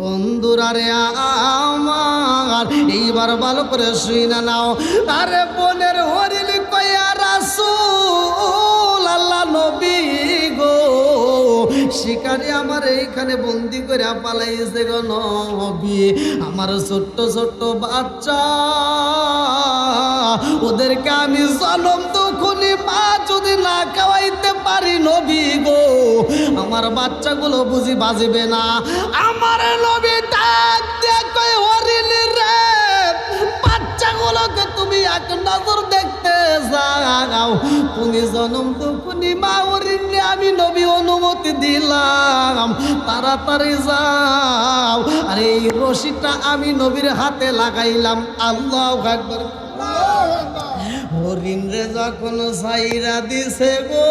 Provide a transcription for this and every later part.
বন্ধুরা রে আমার, এইবার ভালো করে শুইনা নাও। আরে বনের হরিণ কয়া রাসূল আল্লাহ নবী গো, শিকারি আমার এইখানে বন্দি করে পালাইছে গো নবী। আমার ছোট্ট ছোট্ট বাচ্চা, ওদেরকে আমি জনম দুখুনি মা যদি না খাওয়াইতে পারি নবী গো, আমার বাচ্চাগুলো বুঝি বাজবে না। আমার নবী ডাক দিয়ে কয়, হরিণ রে, বাচ্চাগুলোকে তুমি এক নজর দেখতে যাও। তুমি জনম দুখুনি মা হরিণে আমি নবী অনুমতি দিলাম, তাড়াতাড়ি যাও। আর এই রশিটা আমি নবীর হাতে লাগাইলাম। আল্লাহু আকবার। হরিণ রে যখন সাইরা দিছে গো,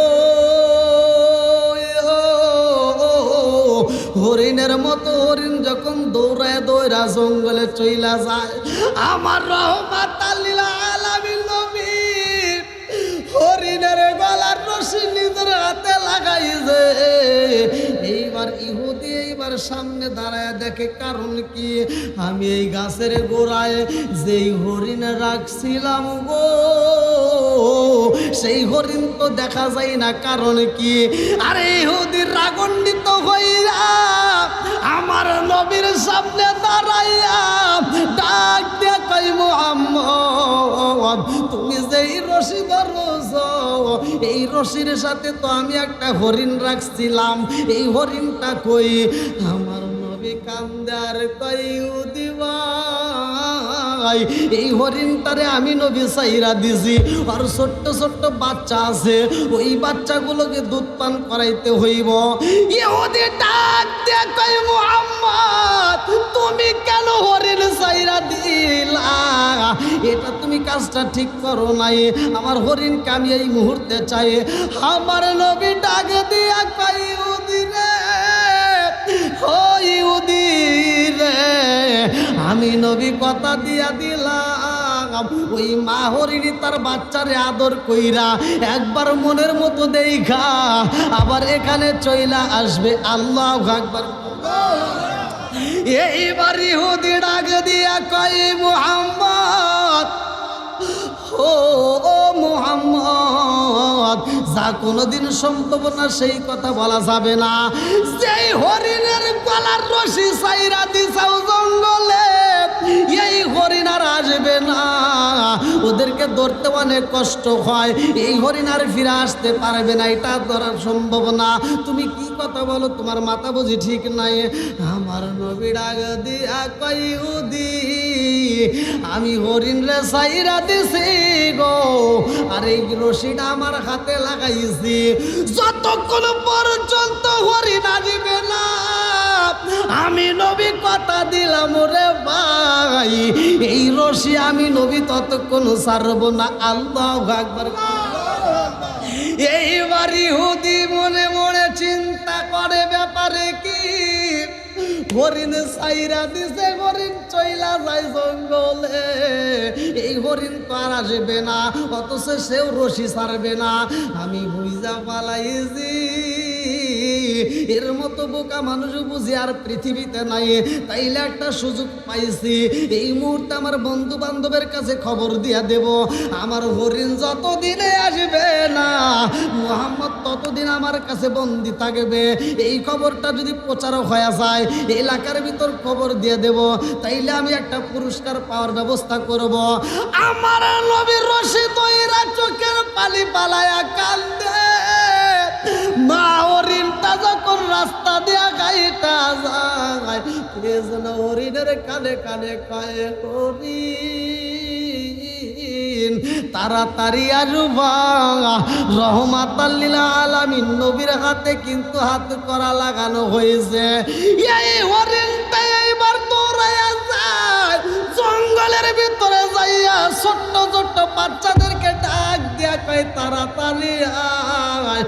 হরিণের মতো হরিণ যখন দৌড়ায় দৌড়া জঙ্গলে চইলা যায়, আমার রহমাতাল লিল আলামিন নবী হরিণের গলার রশি নিজের হাতে লাগাইছে। এইবার ইহুদি এইবার সামনে দাঁড়ায় দেখে, কারণ কি, আমি এই গাছের গোড়ায় যেই হরিণ রাখছিলাম গো, সেই হরিণ তো দেখা যায় না। কারণ কি, আরে ইহুদির রাগান্বিত হইয়া আমার নবীর সামনে দাঁড়াইয়া ডাক দিয়ে কই, মুহাম্মদ তুমি যেই রশি ধরছো, এই রশির সাথে তো আমি একটা হরিণ রাখছিলাম, এই হরিণটা কই? আমার নবী কান্দার কই, ইহুদি ভাই, এই হরিণটারে আমি নবী সাইরা দিছি। আর ছোট্ট ছোট্ট বাচ্চা আছে, ওই বাচ্চাগুলোকে দুধ পান করাইতে হইব। ইহুদি ডাক দিয়ে কই, মুহাম্মদ তুমি কেন হরিণ সাইরা দিলা? এটা তুমি কাজটা ঠিক করো নাই, আমার হরিণকে আমি এই মুহূর্তে চাই। আমার নবী ডাক দিয়া কই, ইহুদি রে, ও ইহুদি রে, আমি নবী কথা দিয়া দিলাম, ওই মা হরিণী তার বাচ্চারে আদর কইরা একবার মনের মতো দেখা আবার এখানে চইলা আসবে। আল্লাহু আকবার। এইবার ইহুদি ডাক দিয়া কয়, মুহাম্মদ, ও মুহাম্মদ, যা কোনোদিন সম্ভব না সেই কথা বলা যাবে না। যেই হরিণের গলার রশি সাইরা দিছাও জঙ্গলে, এই হরিণ আর আসবে না। ওদেরকে ধরতে অনেক কষ্ট হয়, এই হরিণ আর ফিরে আসতে পারবে না, এটা ধরা সম্ভব না। তুমি কি কথা বলো, তোমার মাথা বুঝি ঠিক নাই? আমার নবী ডাক দিয়া কই, ইহুদি আমি হরিণ রে সাইরা দিছি গো, আর এই রশিটা আমার হাতে লাগাইছি, যতক্ষণ পর্যন্ত হরিণ আসবে না আমি নবী কথা দিলাম রে ভাই, এই রশি আমি নবী ততক্ষণ ছাড়ব না। আল্লাহু আকবার। এইবার ইহুদি মনে মনে চিন্তা করে, ব্যাপারে কি, হরিণ সাইরা দিছে, হরিণ চইলা যায় জঙ্গলে, এই হরিণ তো আর আসবে না, অথচ সেও রশি ছাড়বে না। আমি বুঝা পালাইছি এর মতো বোকা মানুষ বুঝি আর পৃথিবীতে নাই। তাইলে একটা সুযোগ পাইছি, এই মুহূর্তে আমার বন্ধু বান্ধবের কাছে খবর দিয়া দেব, আমার হরিণ যতদিনে আসবে না মুহাম্মদ ততদিন আমার কাছে বন্দি থাকবে। এই খবরটা যদি প্রচার হয়ে যায় এলাকার ভিতর খবর দিয়ে দেব, তাইলে আমি একটা পুরস্কার পাওয়ার ব্যবস্থা করব। আমার নবীর রশি দইরা চোখের পানি পালায়া কান্দে, মা হরিণটা যখন রাস্তা দিয়া গাইটা যায়, যেন হরিণের কানে কানে কয়, হরিণ তাড়াতাড়ি আসবা, রহমাতাল লিল আলামিন নবীর হাতে কিন্তু হাত করা লাগানো হয়েছে। এই হরিণটা এইবার দৌড়াইয়া যায়, জঙ্গলের ভিতরে যাইয়া ছোট্ট ছোট্ট বাচ্চাদেরকে ডাক দিয়া কয়, তাড়াতাড়ি আয়,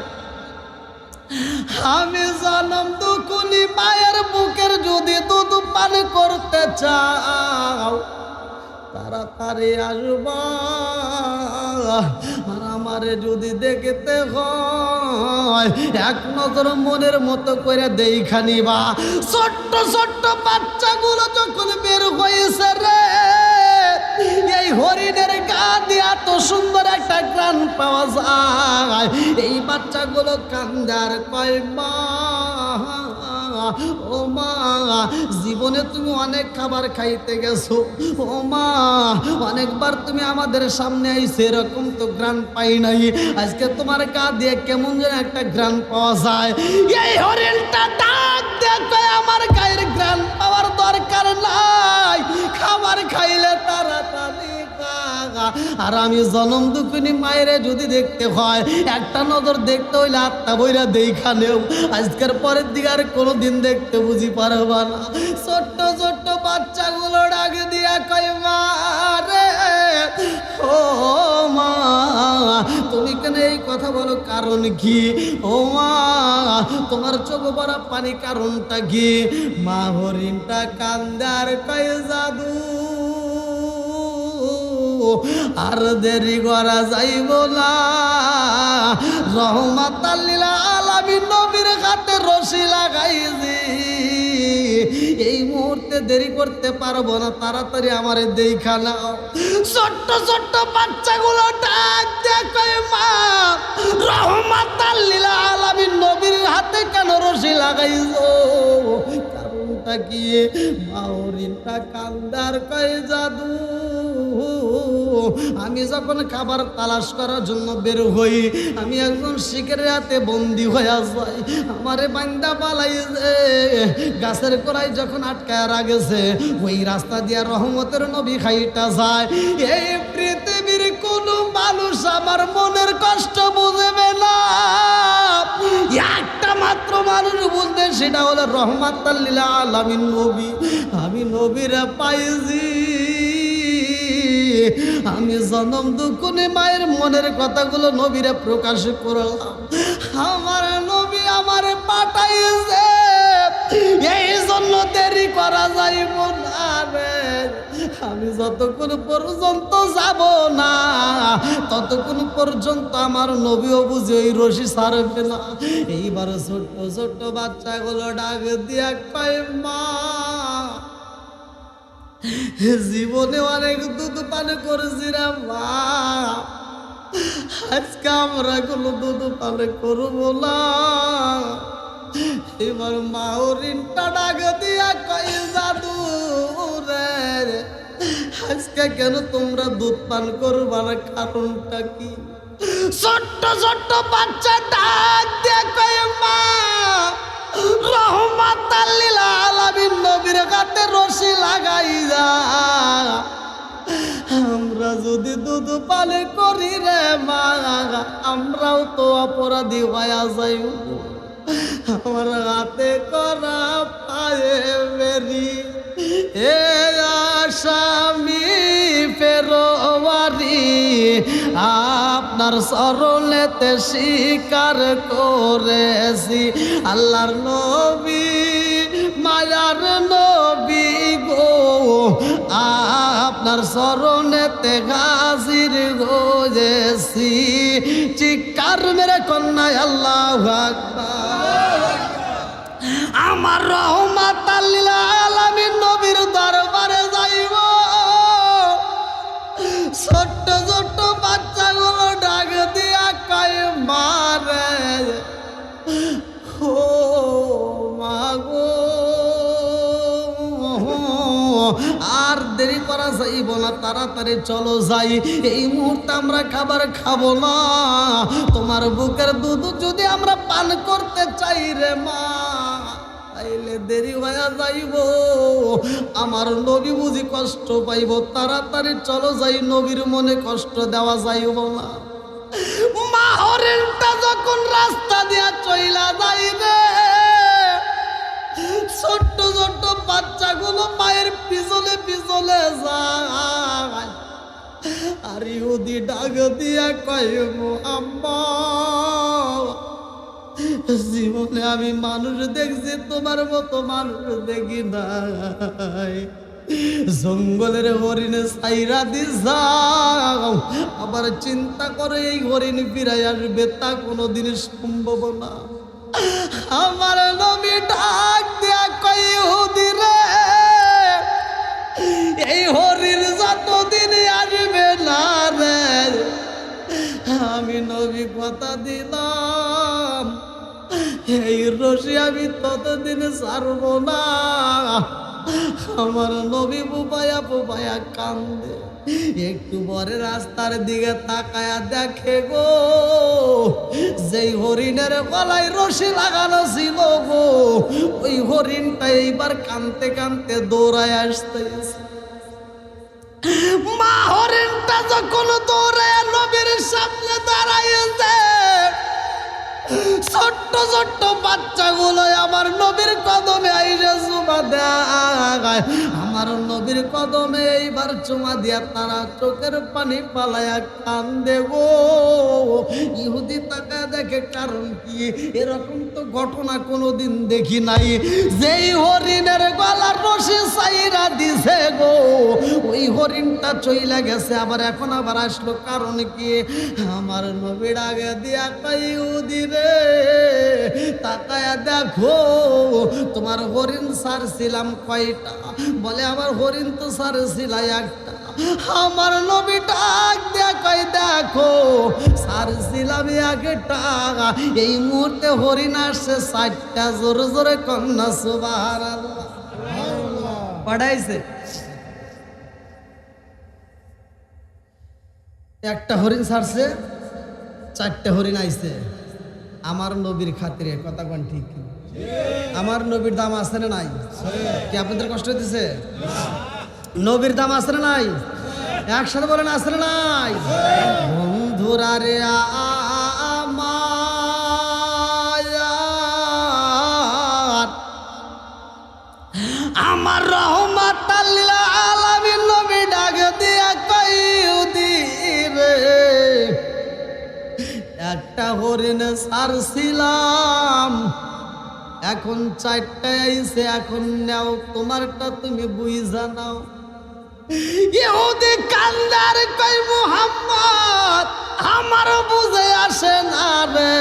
আমি জনম দুকুনি মায়ের বুকের যদি দুধ পান করতে চাও তাড়াতাড়ি আসবা। আর আমার আমারে যদি দেখতে হয় এক নজর মনের মতো করে দেখা নিবা। ছোট্ট ছোট্ট বাচ্চাগুলো যখন বের হয়েছে রে, এই হরিণের গা দিয়ে এত সুন্দর একটা গ্রান পাওয়া যায়। এই বাচ্চাগুলো কান্দে আর কয় মা, ও মা, জীবনে তুমি অনেক খাবার খাইতে গেছো, ও মা, অনেকবার তুমি আমাদের সামনে আইছে, এরকম তো গ্রান পাই নাই, আজকে তোমার গা দিয়ে কেমন যেন একটা গ্রান পাওয়া যায়। এই হরিণটা ডাক দেখো, আমার গায়ের গ্রান পাওয়ার দরকার নাই, খাবার খাইলে তাড়াতাড়ি খা। আর আমি জনম দুঃখিনী মায়েরে যদি দেখতে হয়, একটা নজর দেখতে হইলে আত্মা বইরা দেখা নেও, আজকের পরের দিকে আর কোনোদিন দেখতে বুঝি পারবা না। ছোট্ট ছোট্ট বাচ্চাগুলো ডাক দিয়া কয় মা রে, ও মা, তুমি কেন এই কথা বলো, কারণ কি? ও মা, তোমার চোখ ভরা পানি, কারণটা কি? মা হরিণটা কান্দার কয় জাদু, আর দেরি করা যাইব না, রহমাতাল লিল আলামিন নবীর হাতে রশি লাগাইছি, এই মুহূর্তে দেরি করতে পারবো না, তাড়াতাড়ি আমারে দেখা নাও। ছোট্ট ছোট্ট বাচ্চাগুলো ডাক দেখে মা, রহমাতাল লিল আলামিন নবীর হাতে কেন রশি লাগাইছো, কারণটা কি? মা হরিণটা কান্দার কয় জাদু, আমি যখন খাবার তালাশ করার জন্য বের হই, আমি একজন শিকারের হাতে বন্দি হয়ে যাই, আমারে বান্দা পালাইছে, গাছের গোড়ায় যখন আটকায় রাখেছে, ওই রাস্তা দিয়া রহমতের নবী খাইটা যায়। এই পৃথিবীর কোন মানুষ আমার মনের কষ্ট বুঝবে না, একটা মাত্র মানুষ বুঝবে, সেটা হলো রহমাতাল লিল আলামিন নবী। আমি নবীরা পাইছি, আমি জনম দুঃখনে মায়ের মনের কথাগুলো নবীরে প্রকাশ করলাম, আমার নবী আমারে পাঠাইছে, এই জন্য দেরি করা যাইব না রে। আমি যতক্ষণ পর্যন্ত যাব না, ততক্ষণ পর্যন্ত আমার নবীও বুঝে ওই রশি ছাড়বে না। এইবার ছোট্ট ছোট্ট বাচ্চাগুলো ডাক দিয়া কয় মা, জীবনে অনেক দুধ পান করেছি রে মা, আজকে আমরা কোনো দুধ পান করবো না। এবার মা হরিণটা ডাক দিয়া কই জাদু রে, আজকে কেন তোমরা দুধ পান করবা না, কারণটা কি? ছোট্ট ছোট্ট বাচ্চা ডাক দিয়া কই মা, রহমাতাল লিল আলামিন নবীর হাতে রশি লাগাইয়া, আমরা যদি দুধ পান করি রে মা, আমরাও তো অপরাধী হয়ে যাইব, আমার হাতে করা পায়ে বেরি এ আসামি ফেরোয়ারি, আপনার চরণেতে স্বীকার করেছি, আল্লাহর নবী মায়ার নবী গো, আপনার চরণেতে হাজির হয়েছি, চিৎকার মেরে কন্যা আল্লাহু আকবার। আমার রহমাতাল লিল আলামিন নবীর দরবারে যাইব, ছোট্ট ছোট্ট বাচ্চাগুলো ডাক দিয়া কয় মারে, ও মা গো, আর দেরি করা যাইব না, তাড়াতাড়ি চলো যাই, এই মুহূর্তে আমরা খাবার খাবো না, তোমার বুকের দুধ যদি আমরা পান করতে চাই রে মা, তাইলে দেরি হয়ে যাইব, আমার নবী বুঝি কষ্ট পাইব, তাড়াতাড়ি চলো যাই, নবীর মনে কষ্ট দেওয়া যাইব না। মা হরিণটা যখন রাস্তা দিয়া চইলা যাই রে, ছোট্ট ছোট্ট বাচ্চাগুলো মায়ের পিছনে পিছনে যায়, আর ইহুদি ডাক দিয়া কয় আম্মা, জীবনে আমি মানুষ দেখছি, তোমার মতো মানুষ দেখি নাই, জঙ্গলের হরিণে সাইরা দিছাও, আবার চিন্তা করে এই হরিণ ফিরাই আসবে তা কোনোদিন সম্ভব না। আমার নবী ডাক দিয়া কই ইহুদি রে, এই হরিণ যতদিন আসবে না রে, আমি নবী কথা দিলাম এই রশি আমি ততদিন ছাড়ব না। আমার নবী বুবায়া বুবায়া কান্দে, একটু পরে রাস্তার দিকে তাকায়া দেখে গো যেই হরিণের গলায় রশি লাগানো ছিল গো, ওই হরিণটা এইবার কানতে কানতে দৌড়ায় আসতেছে। মা হরিণটা যখন দৌড়ায় নবীর সামনে দাঁড়াইছে, ছোট্ট ছোট্ট বাচ্চাগুলো আমার নবীর কদমে আইসে চুমা দেয়। আমার নবীর কদমে এইবার চুমা দিয়া তারা চোখের পানি পালায়া কান্দে গো। ইহুদি তাকা দেখে, কারণ কি এরকম তো ঘটনা কোনোদিন দেখি নাই। যেই হরিণের গলার রশি সাইরা দিছে গো, ওই হরিণটা চইলা গেছে, আবার এখন আবার আসলো, কারণ কি আমার নবীর আগে দিয়া কই ইহুদি রে তাকায়া দেখো তোমার হরিণ ছাড়ছিলাম কয়টা? বলে আমার হরিণ তো ছাড়ছিলাম একটা। আমার নবী ডাক দিয়া কই দেখো ছাড়ছিলাম একটা, এই মুহূর্তে হরিণ আসছে 4টা। জোরে জোরে কন্যা সুবহানাল্লাহ পড়াইছে। একটা হরিণ ছাড়ছে, 4টা হরিণ আইছে আমার নবীর খাতিরে। কথা কোন ঠিক? আমার নবীর দাম আছে না নাই? কি আপনাদের কষ্ট হইতেছে? নবীর দাম আছে না নাই? একসাথে বলেন আছে না নাই? বন্ধুরা রে আমার রহমাতাল লিল আলামিন নবী ডাক দিয়া কই ইহুদি রে, একটা হরিণ ছাড়ছিলাম, এখন 4টা আইছে, এখন নাও তোমারটা তুমি বুঝা নাও। ইহুদি কান্দার কই মুহাম্মদ আমার বুঝে আসে না রে,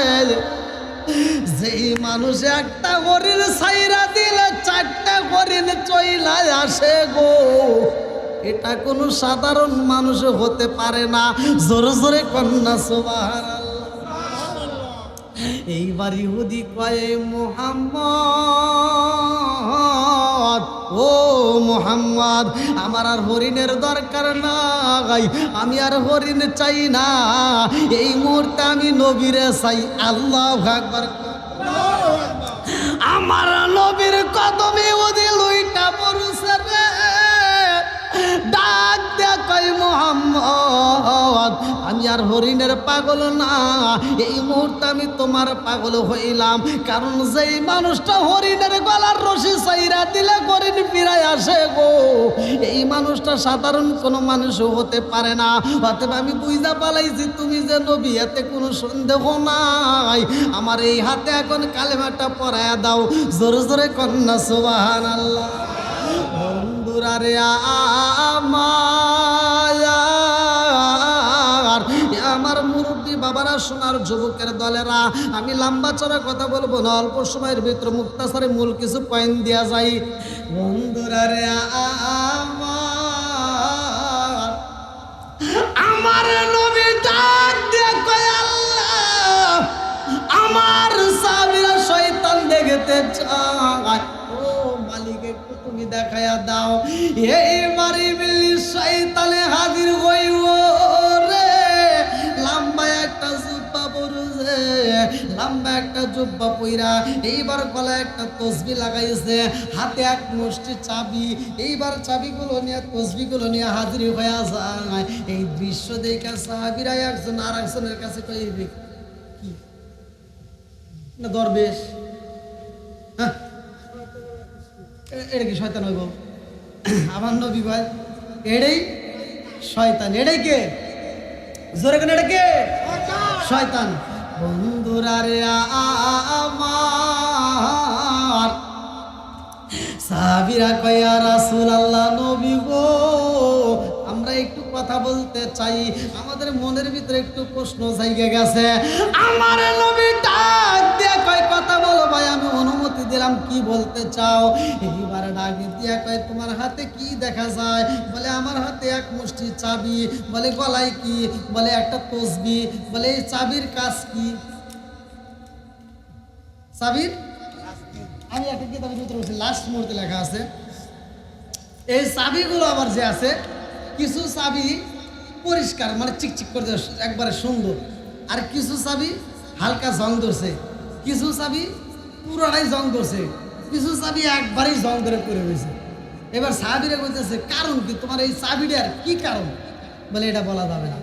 যেই মানুষ একটা হরিণ ছাইরা দিলে 4টা হরিণ চইলা আসে গো, এটা কোনো সাধারণ মানুষ হতে পারে না। জোরে জোরে কন্যা সুবহানাল্লাহ। এইবার ইহুদি কয় মুহাম্মদ, ও মুহাম্মদ আমার আর হরিণের দরকার নাই, আমি আর হরিণ চাই না, এই মুহূর্তে আমি নবীরে চাই। আল্লাহু আকবার। আমার নবীর কদমে ইহুদি লইটা পড়ছে রে, ডাক দিয়া কই মুহাম্মদ আমি আর হরিণের পাগল না, এই মুহূর্তে আমি তোমার পাগল হইলাম। কারণ যেই মানুষটা হরিণের গলার রশি চাইরা দিলে হরিণ ফিরাই আসে গো, এই মানুষটা সাধারণ কোনো মানুষও হতে পারে না। অতএব আমি বুঝা পালাইছি তুমি যে নবী, এতে কোনো সন্দেহ নাই। আমার এই হাতে এখন কালেমাটা পড়ায়া দাও। জোরে জোরে কন্যা সুবহানাল্লাহ। বন্ধুরা রে আমার মুরব্বী বাবারা, সোনার যুবকের দলেরা, আমি লম্বা চড়া কথা বলবো না, অল্প সময়ের ভিতরে মুক্তাসারে মূল কিছু পয়েন্ট দেওয়া যায়। বন্ধুরা রে আমার নবী ডাক দিয়ে কয় আল্লাহ আমার সাহাবীরা শয়তান দেখতে চায়, ও মালিক একটু তুমি দেখায়া দাও। এই মারি বিল্লি শয়তানে হাজির হইব রে, লম্বা একটা জুব্বা পরুছে, লম্বা একটা জুব্বা পইরা, এইবার গলায় একটা তসবি লাগাইছে, হাতে এক মুষ্টি চাবি, এইবার চাবিগুলো নিয়ে তসবিগুলো নিয়ে হাজির হয়ে যায়। এই দৃশ্য দেখে সাহাবীরা একজন আর একজনের কাছে কইবে কি না দরবেশ, হ্যাঁ এটা কি শয়তান হইব? আমার নবী ভাই এটাই শয়তান। এটাই কে? জোরে কেন? এটা কে? শয়তান। বন্ধুরা রে আমার সাহাবীরা কয় ইয়া রাসূলুল্লাহ, নবী গো, আমরা একটু কথা বলতে চাই, আমাদের মনের ভিতরে একটু প্রশ্ন জায়গা গেছে। আমার নবী ডাক দিয়ে কয় কথা বলো ভাই, আমি অনুমতি দিলাম, কি বলতে চাও? এইবার ডাক দিয়ে কয় তোমার হাতে কি দেখা যায়? বলে আমার হাতে এক মুষ্টি চাবি। বলে গলায় কি? বলে একটা তসবিহ। বলে এই চাবির কাজ কি? চাবির, আমি একটা কিতাবের ভিতরে বলছি, লাস্ট মুহূর্তে লেখা আছে এই চাবিগুলো আবার যে আছে, কিছু চাবি পরিষ্কার মানে চিকচিক করে একবারে সুন্দর, আর কিছু চাবি হালকা জং ধরছে, কিছু চাবি পুরোটাই জং ধরছে, কিছু চাবি একবারেই জং ধরে পড়ে রয়েছে। এবার সাহাবীরা বলতেছে কারণ কি, তোমার এই চাবিটার কি কারণ? বলে এটা বলা যাবে না।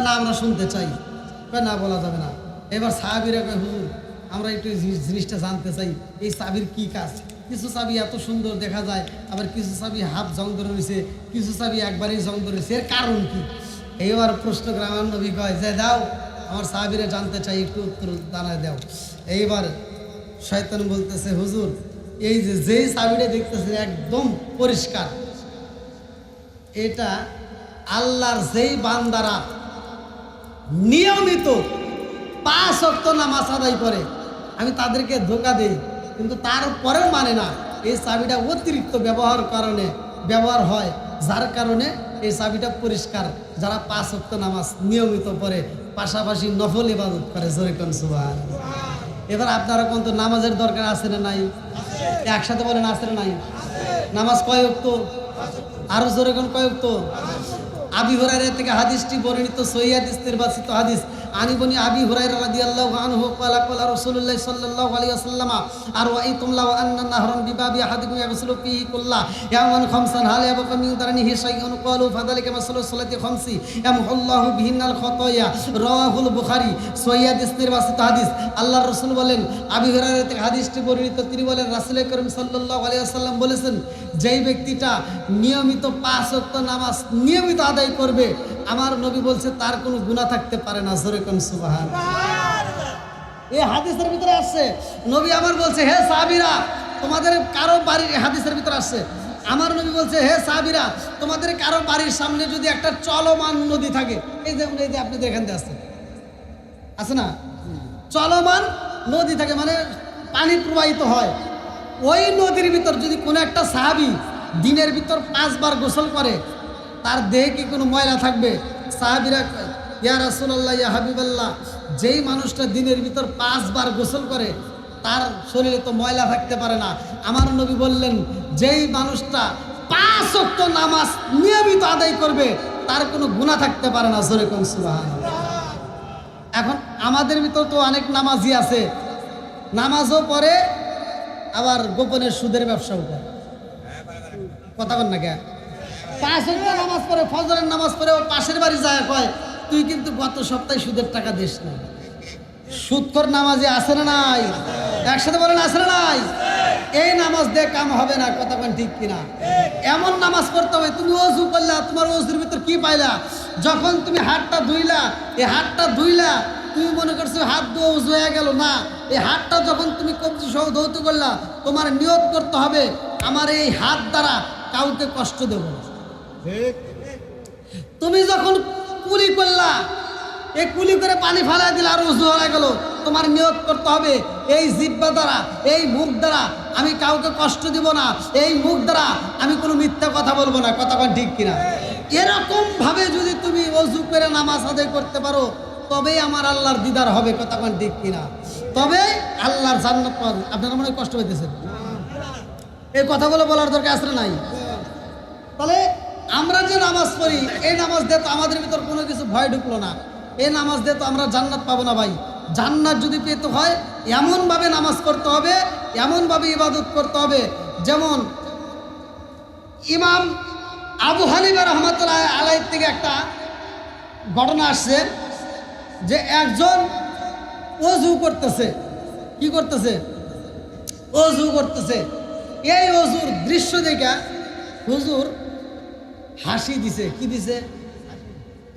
না আমরা শুনতে চাই। না বলা যাবে না। এবার সাহাবীরা কয় হুজুর আমরা একটু জিনিসটা জানতে চাই, এই চাবির কি কাজ? কিছু চাবি এত সুন্দর দেখা যায়, আবার কিছু চাবি হাফ জং ধরে রয়েছে, কিছু চাবি একবারেই জং ধরে রয়েছে, এর কারণ কি? এইবার প্রশ্ন করে আমার নবী কয় যে দাও, আমার সাহাবীরা জানতে চাই, একটু উত্তর জানায় দাও। এইবার শয়তান বলতেছে হুজুর এই যে যেই চাবিটা দেখতেছে একদম পরিষ্কার, এটা আল্লাহর যেই বান্দারা নিয়মিত 5 ওয়াক্ত নামাজ আদায় করে, আমি তাদেরকে ধোঁকা দেই, কিন্তু তারপরেও মানে না, এই চাবিটা অতিরিক্ত ব্যবহার হয়, যার কারণে এই চাবিটা পরিষ্কার। যারা 5 ওয়াক্ত নামাজ নিয়মিত পড়ে, পাশাপাশি নফল ইবাদত করে, জোরে কোন সুবহানাল্লাহ। এবার আপনারা কোন তো নামাজের দরকার আছে না নাই? একসাথে বলেন আছে না নাই? নামাজ কয় ওয়াক্ত? আরো জোরে কোন কয় ওয়াক্ত? আবি হুরায়রা থেকে হাদিসটি বর্ণিত, সহিহ হাদিস, নির্বাচিত হাদিস। আনি বনি আবি হুরায়রা রাদিয়াল্লাহু আনহু ক্বালা ক্বালা রাসূলুল্লাহ সাল্লাল্লাহু আলাইহি ওয়াসাল্লাম আর ওয়াইতুম লাউ আন্না নাহরান বিবাবি আহাদিকুম ইয়াগসিলু ফীহি কুল্লা ইয়াওমান খামসান হাল ইয়াবকা মিন দারনিহি শাইউন ক্বালু ফাযালিকা মাসালু সালাতি খামসি ইয়ামহুল্লাহু বিহিন্নাল খাতায়া। রাওয়াহুল বুখারী, সহিহ হাদিস, নির্বাচিত হাদিস। আল্লাহর রাসূল বলেন, আবি হুরায়রা থেকে হাদিসটি বর্ণিত, তিনি বলেন রাসূল করিম সাল্লাল্লাহু আলাইহি ওয়াসাল্লাম বলেছেন, যেই ব্যক্তিটা নিয়মিত 5 ওয়াক্ত নামাজ নিয়মিত আদায় করবে, আমার নবী বলছে তার কোনো গুনাহ থাকতে পারে না। জোরে কোন সুবহানাল্লাহ। এই হাদিসের ভিতরে আসছে, নবী আমার বলছে হে সাহাবীরা তোমাদের কারো বাড়ির, হাদিসের ভিতরে আসছে আমার নবী বলছে হে সাহাবীরা তোমাদের কারো বাড়ির সামনে যদি একটা চলমান নদী থাকে, এই যেমন এই যে আপনাদের এখান থেকে আছে না, চলমান নদী থাকে মানে পানি প্রবাহিত হয়, ওই নদীর ভিতর যদি কোনো একটা সাহাবী দিনের ভিতর 5 বার গোসল করে, তার দেহে কি কোনো ময়লা থাকবে? সাহাবীরা ইয়া রাসূলুল্লাহ ইয়া হাবিবাল্লাহ, যেই মানুষটা দিনের ভিতর 5 বার গোসল করে তার শরীরে তো ময়লা থাকতে পারে না। আমার নবী বললেন যেই মানুষটা 5 ওয়াক্ত নামাজ নিয়মিত আদায় করবে তার কোনো গুনাহ থাকতে পারে না। জোরে কোন সুবহানাল্লাহ। এখন আমাদের ভিতর তো অনেক নামাজি আছে, নামাজও পড়ে আবার গোপনে সুদের ব্যবসাও করে, কথা বল না কে? 5 ওয়াক্ত নামাজ পড়ে, ফজরের নামাজ পড়ে, ও পাশের বাড়ি যায় কয় তুই কিন্তু গত সপ্তাহে সুদের টাকা দিস না। সুদখোর নামাজি আছে না নাই? একসাথে বলেন আছে না নাই? এই নামাজ দিয়ে কাম হবে না, কথা বলেন ঠিক কিনা? এমন নামাজ পড়তে হবে, তুমি ওযু করলা, তোমার ওযুর ভিতর কি পাইলা? যখন তুমি হাতটা ধুইলা, এই হাতটা ধুইলা তুমি মনে করছো হাত ধোয়া ওযু হয়ে গেল না, এই হাতটা যখন তুমি কবজি সহ ধৌত করলা, তোমার নিয়ত করতে হবে আমার এই হাত দ্বারা কাউকে কষ্ট দেব না। তুমি যখন কুলি করলা, এই কুলি করে পানি ফালাই দিলে আর ওযু হয়ে গেল, তোমার নিয়ত করতে হবে এই জিহ্বা দ্বারা, এই মুখ দ্বারা আমি কাউকে কষ্ট দিব না, এই মুখ দ্বারা আমি কোনো মিথ্যা কথা বলবো না, কথা বল ঠিক কিনা? এরকম ভাবে যদি তুমি ওযু করে নামাজ আদায় করতে পারো তবেই আমার আল্লাহর দিদার হবে, কথা বল ঠিক কিনা? তবে আল্লাহর জান্নাত পাবে। আপনারা মনে হয় কষ্ট হইতেছেন, এই কথাগুলো বলার দরকার আছে না নাই? তাহলে আমরা যে নামাজ পড়ি, এই নামাজ দিয়ে তো আমাদের ভিতর কোনো কিছু ভয় ঢুকলো না, এই নামাজ দিয়ে তো আমরা জান্নাত পাবো না ভাই। জান্নাত যদি পেতে হয় এমনভাবে নামাজ পড়তে হবে, এমনভাবে ইবাদত করতে হবে, যেমন ইমাম আবু হানিফা রাহমাতুল্লাহ আলাইহি থেকে একটা ঘটনা আসছে যে একজন ওযু করতেছে, কি করতেছে? ওযু করতেছে। এই ওযুর দৃশ্য দেখে হুজুর হাসি দিছে। কি দিছে?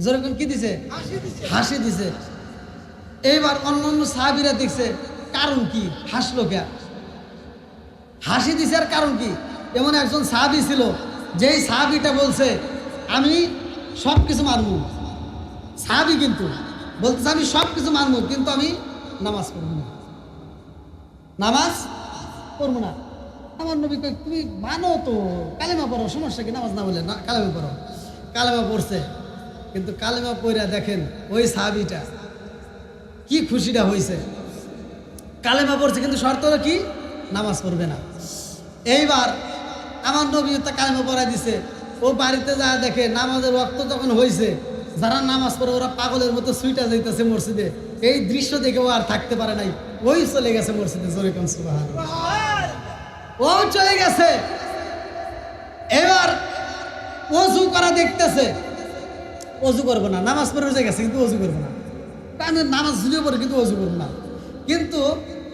যেরকম কি দিছে? হাসি দিছে। এইবার অন্যান্য সাহাবীরা দেখছে কারণ কি, হাসলো কে? হাসি দিছে আর কারণ কি? এমন একজন সাহাবী ছিল, যেই সাহাবীটা বলছে আমি সব কিছু মানব। সাহাবী কিন্তু বলতেছে আমি সব কিছু মানব, কিন্তু আমি নামাজ পড়ব না, নামাজ পড়ব না। আমার নবী কয় তুমি মানো তো, কালেমা পড়ো, সমস্যা কি, নামাজ না বলে না কালেমা পড়ো। কালেমা পড়ছে, কিন্তু কালেমা পড়া দেখেন ওই সাহাবীটা কি খুশিটা হয়েছে। কালেমা পড়ছে কিন্তু শর্ত হলো কি, নামাজ পড়বে না। এইবার আমার নবী তা কালেমা পড়াই দিছে। ও বাড়িতে যা দেখে নামাজের ওয়াক্ত যখন হয়েছে, যারা নামাজ পড়ে ওরা পাগলের মতো সুইটা যাইতেছে মসজিদে। এই দৃশ্য দেখে ও আর থাকতে পারে নাই, ওই চলে গেছে মসজিদে। জোরে কোন সুবহানাল্লাহ। ও চলে গেছে। এবার ওযু করা দেখতেছে, ওযু করবো না, নামাজ পড়ে রয়ে গেছে কিন্তু ওযু করবো না। আমি নামাজ ঝুলিয়ে পড়ে কিন্তু ওযু করবো না। কিন্তু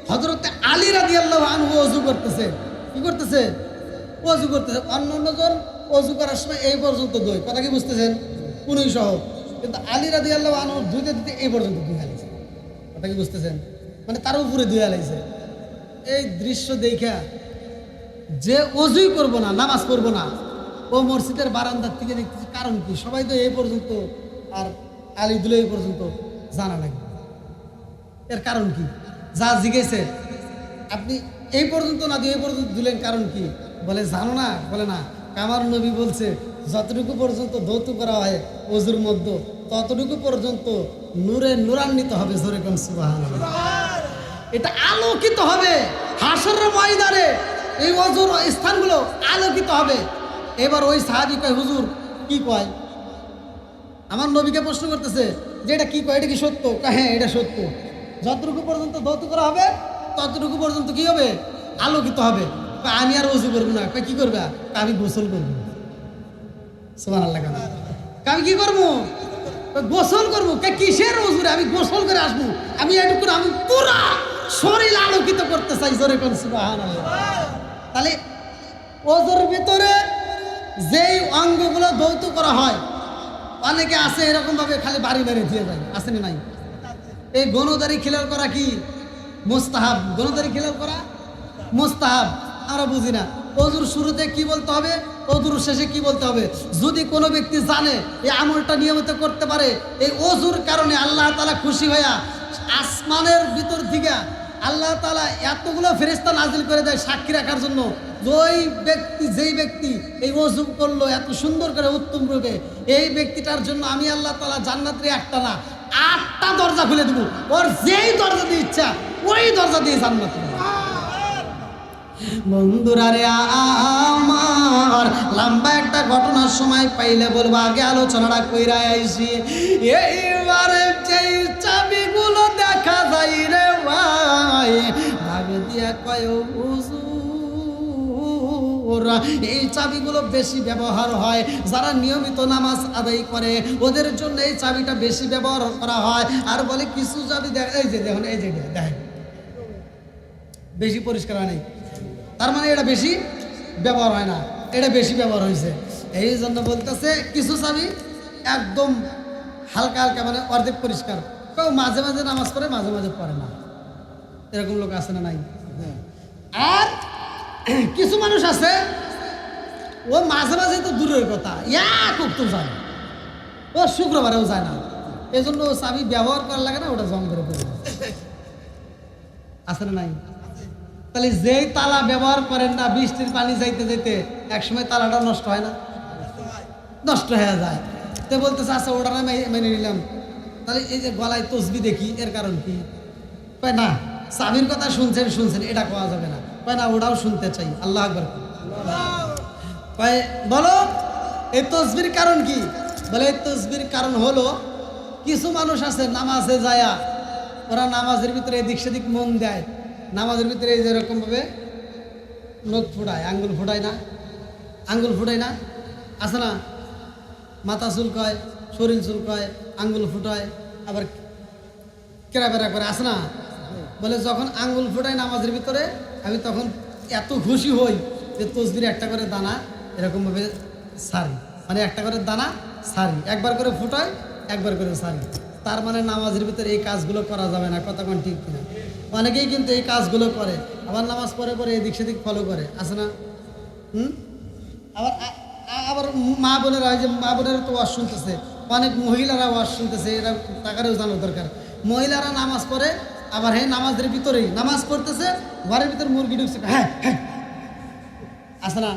হযরতে আলী রাদিয়াল্লাহু আনহু ওযু করতেছে। কি করতেছে? ওযু করতেছে। অন্যজন ওযু করার সময় এই পর্যন্ত দই, কথা কি বুঝতেছেন? কোনই সহ। কিন্তু আলী রাদিয়াল্লাহু আনহু ধুইতে ধুইতে এই পর্যন্ত ধুয়ে আলাইছে, কথা কি বুঝতেছেন? মানে তার উপরে ধুয়ে আলাইছে। এই দৃশ্য দেখা যে ওযুই করবো না, নামাজ পড়বো না, ও মসজিদের বারান্দার থেকে দেখতেছে কারণ কি, সবাই তো এই পর্যন্ত আর আলী দুলে এই পর্যন্ত জানা লাগবে, এর কারণ কি? যা জিজ্ঞেসে আপনি এই পর্যন্ত না দিয়ে এই পর্যন্ত দিলেন কারণ কি? বলে জানো না? বলে না, আমার নবী বলছে যতটুকু পর্যন্ত ধৌত করা হয় ওযুর মধ্যে ততটুকু পর্যন্ত নূরে নূরান্বিত হবে। জোরে কোন সুবহানাল্লাহ। এটা আলোকিত হবে হাশরের ময়দানে, এই ওযুর স্থানগুলো আলোকিত হবে। এবার ওই সাহাবী কয় হুজুর কি কয়? আমার নবীকে প্রশ্ন করতেছে যে এটা কি কয়, এটা কি সত্য? হ্যাঁ এটা সত্য, যতটুকু পর্যন্ত ধৌত করা হবে ততটুকু পর্যন্ত কি হবে, আলোকিত হবে। আমি আর ওযু করবো না। কি করবে? আমি গোসল করবো। সুবহানাল্লাহ। আমি কি করবো? গোসল করবো। কিসের ওযুরে? আমি গোসল করে আসবো। আমি এটুকু আমি পুরা শরীর আলোকিত করতে চাই। জোরে কোন সুবহানাল্লাহ। তাহলে ওযুর ভিতরে যেই অঙ্গগুলো ধৌত করা হয়, অনেকে আছে এরকম ভাবে খালি বাড়ি বাড়ি দিয়ে যায়, আছে না নাই? এই গণদারি খিলাল করা কি মুস্তাহাব? গণদারি খিলাল করা মুস্তাহাব, আমরা বুঝি না। ওযুর শুরুতে কি বলতে হবে, ওযুর শেষে কি বলতে হবে। যদি কোনো ব্যক্তি জানে এই আমলটা নিয়মিত করতে পারে, এই ওযুর কারণে আল্লাহ তাআলা খুশি হইয়া আসমানের ভিতর থেকে আল্লাহ তাআলা এতগুলো ফেরেশতা নাজিল করে দেয় সাক্ষী রাখার জন্য। যেই ব্যক্তি এই ওযু করলো এত সুন্দর করে উত্তম রূপে, এই ব্যক্তিটার জন্য আমি আল্লাহ তাআলা জান্নাতের একটা না 8টা দরজা খুলে দেবো। ওর যেই দরজা দিয়ে ইচ্ছা ওই দরজা দিয়ে জান্নাত। বন্ধুরা রে আমার, লম্বা একটা ঘটনার সময় পাইলে বলবো, আগে আলোচনাটা কইরা আইছি। এইবারে যেই চাবিগুলো দেখা যায় রে ভাই, ভাবে দিয়া কয় হুজুর, এই চাবিগুলো বেশি ব্যবহার হয় যারা নিয়মিত নামাজ আদায় করে, ওদের জন্য এই চাবিটা বেশি ব্যবহার করা হয়। আর বলে কিছু চাবি এই যে দেখুন, এই যে দেখেন বেশি পরিষ্কার হয় নাই, তার মানে এটা বেশি ব্যবহার হয় না, এটা বেশি ব্যবহার হয়েছে। এই জন্য বলতেছে কিছু চাবি একদম হালকা হালকা, মানে অর্ধেক পরিষ্কার। কেউ মাঝে মাঝে নামাজ পড়ে, মাঝে মাঝে পড়ে না, এরকম লোক আছে না নাই? আর কিছু মানুষ আছে ও মাঝে মাঝে তো দূরের কথা, এক উক্ত যায় না, ও শুক্রবারেও যায় না, এই জন্য ও চাবি ব্যবহার করার লাগে না, ওটা জং করে পড়ে আছে না নাই? তাহলে যেই তালা ব্যবহার করেন না, বৃষ্টির পানি যাইতে যাইতে একসময় তালাটা নষ্ট হয় না? নষ্ট হয়ে যায়। তো বলতেছে আচ্ছা ওটা না মেনে নিলাম, তাহলে এই যে গলায় তসবি দেখি, এর কারণ কি? কয় না, চাবির কথা শুনছেন এটা কোয়া যাবে না। কয় না, ওটাও শুনতে চাই। আল্লাহ আকবার। কয় বলো এই তসবির কারণ কি? বলে এই তসবির কারণ হলো কিছু মানুষ আছে নামাজে যায়া ওরা নামাজের ভিতরে এদিক সেদিক মন দেয়, নামাজের ভিতরে এই যেরকম ভাবে নখ ফুটায়, আঙ্গুল ফুটায় না, আঙ্গুল ফুটায় না, আছে না? মাথা চুলকায়, শরীর চুলকায়, আঙ্গুল ফুটায়, আবার কেরাবেরা করে, আছে না? বলে যখন আঙ্গুল ফুটায় নামাজের ভিতরে, আমি তখন এত খুশি হই যে তসবির একটা করে দানা এরকমভাবে সারি, মানে একটা করে দানা সারি, একবার করে ফুটায়, একবার করে সারি। তার মানে নামাজের ভিতরে এই কাজগুলো করা যাবে না, কথা কোন ঠিক কিনা? অনেকেই কিন্তু এই কাজগুলো করে, আবার নামাজ পড়ে পরে এদিক সেদিক ফলো করে, আছে না? আবার আবার মা বোনেরা, যে মা বোনেরা তো ওয়াজ শুনতেছে, অনেক মহিলারা ওয়াজ শুনতেছে, এরা টাকারও জানা দরকার। মহিলারা নামাজ পড়ে, আবার হ্যাঁ নামাজের ভিতরেই নামাজ পড়তেছে, ঘরের ভিতরে মুরগি ঢুকছে, হ্যাঁ হ্যাঁ আসে না,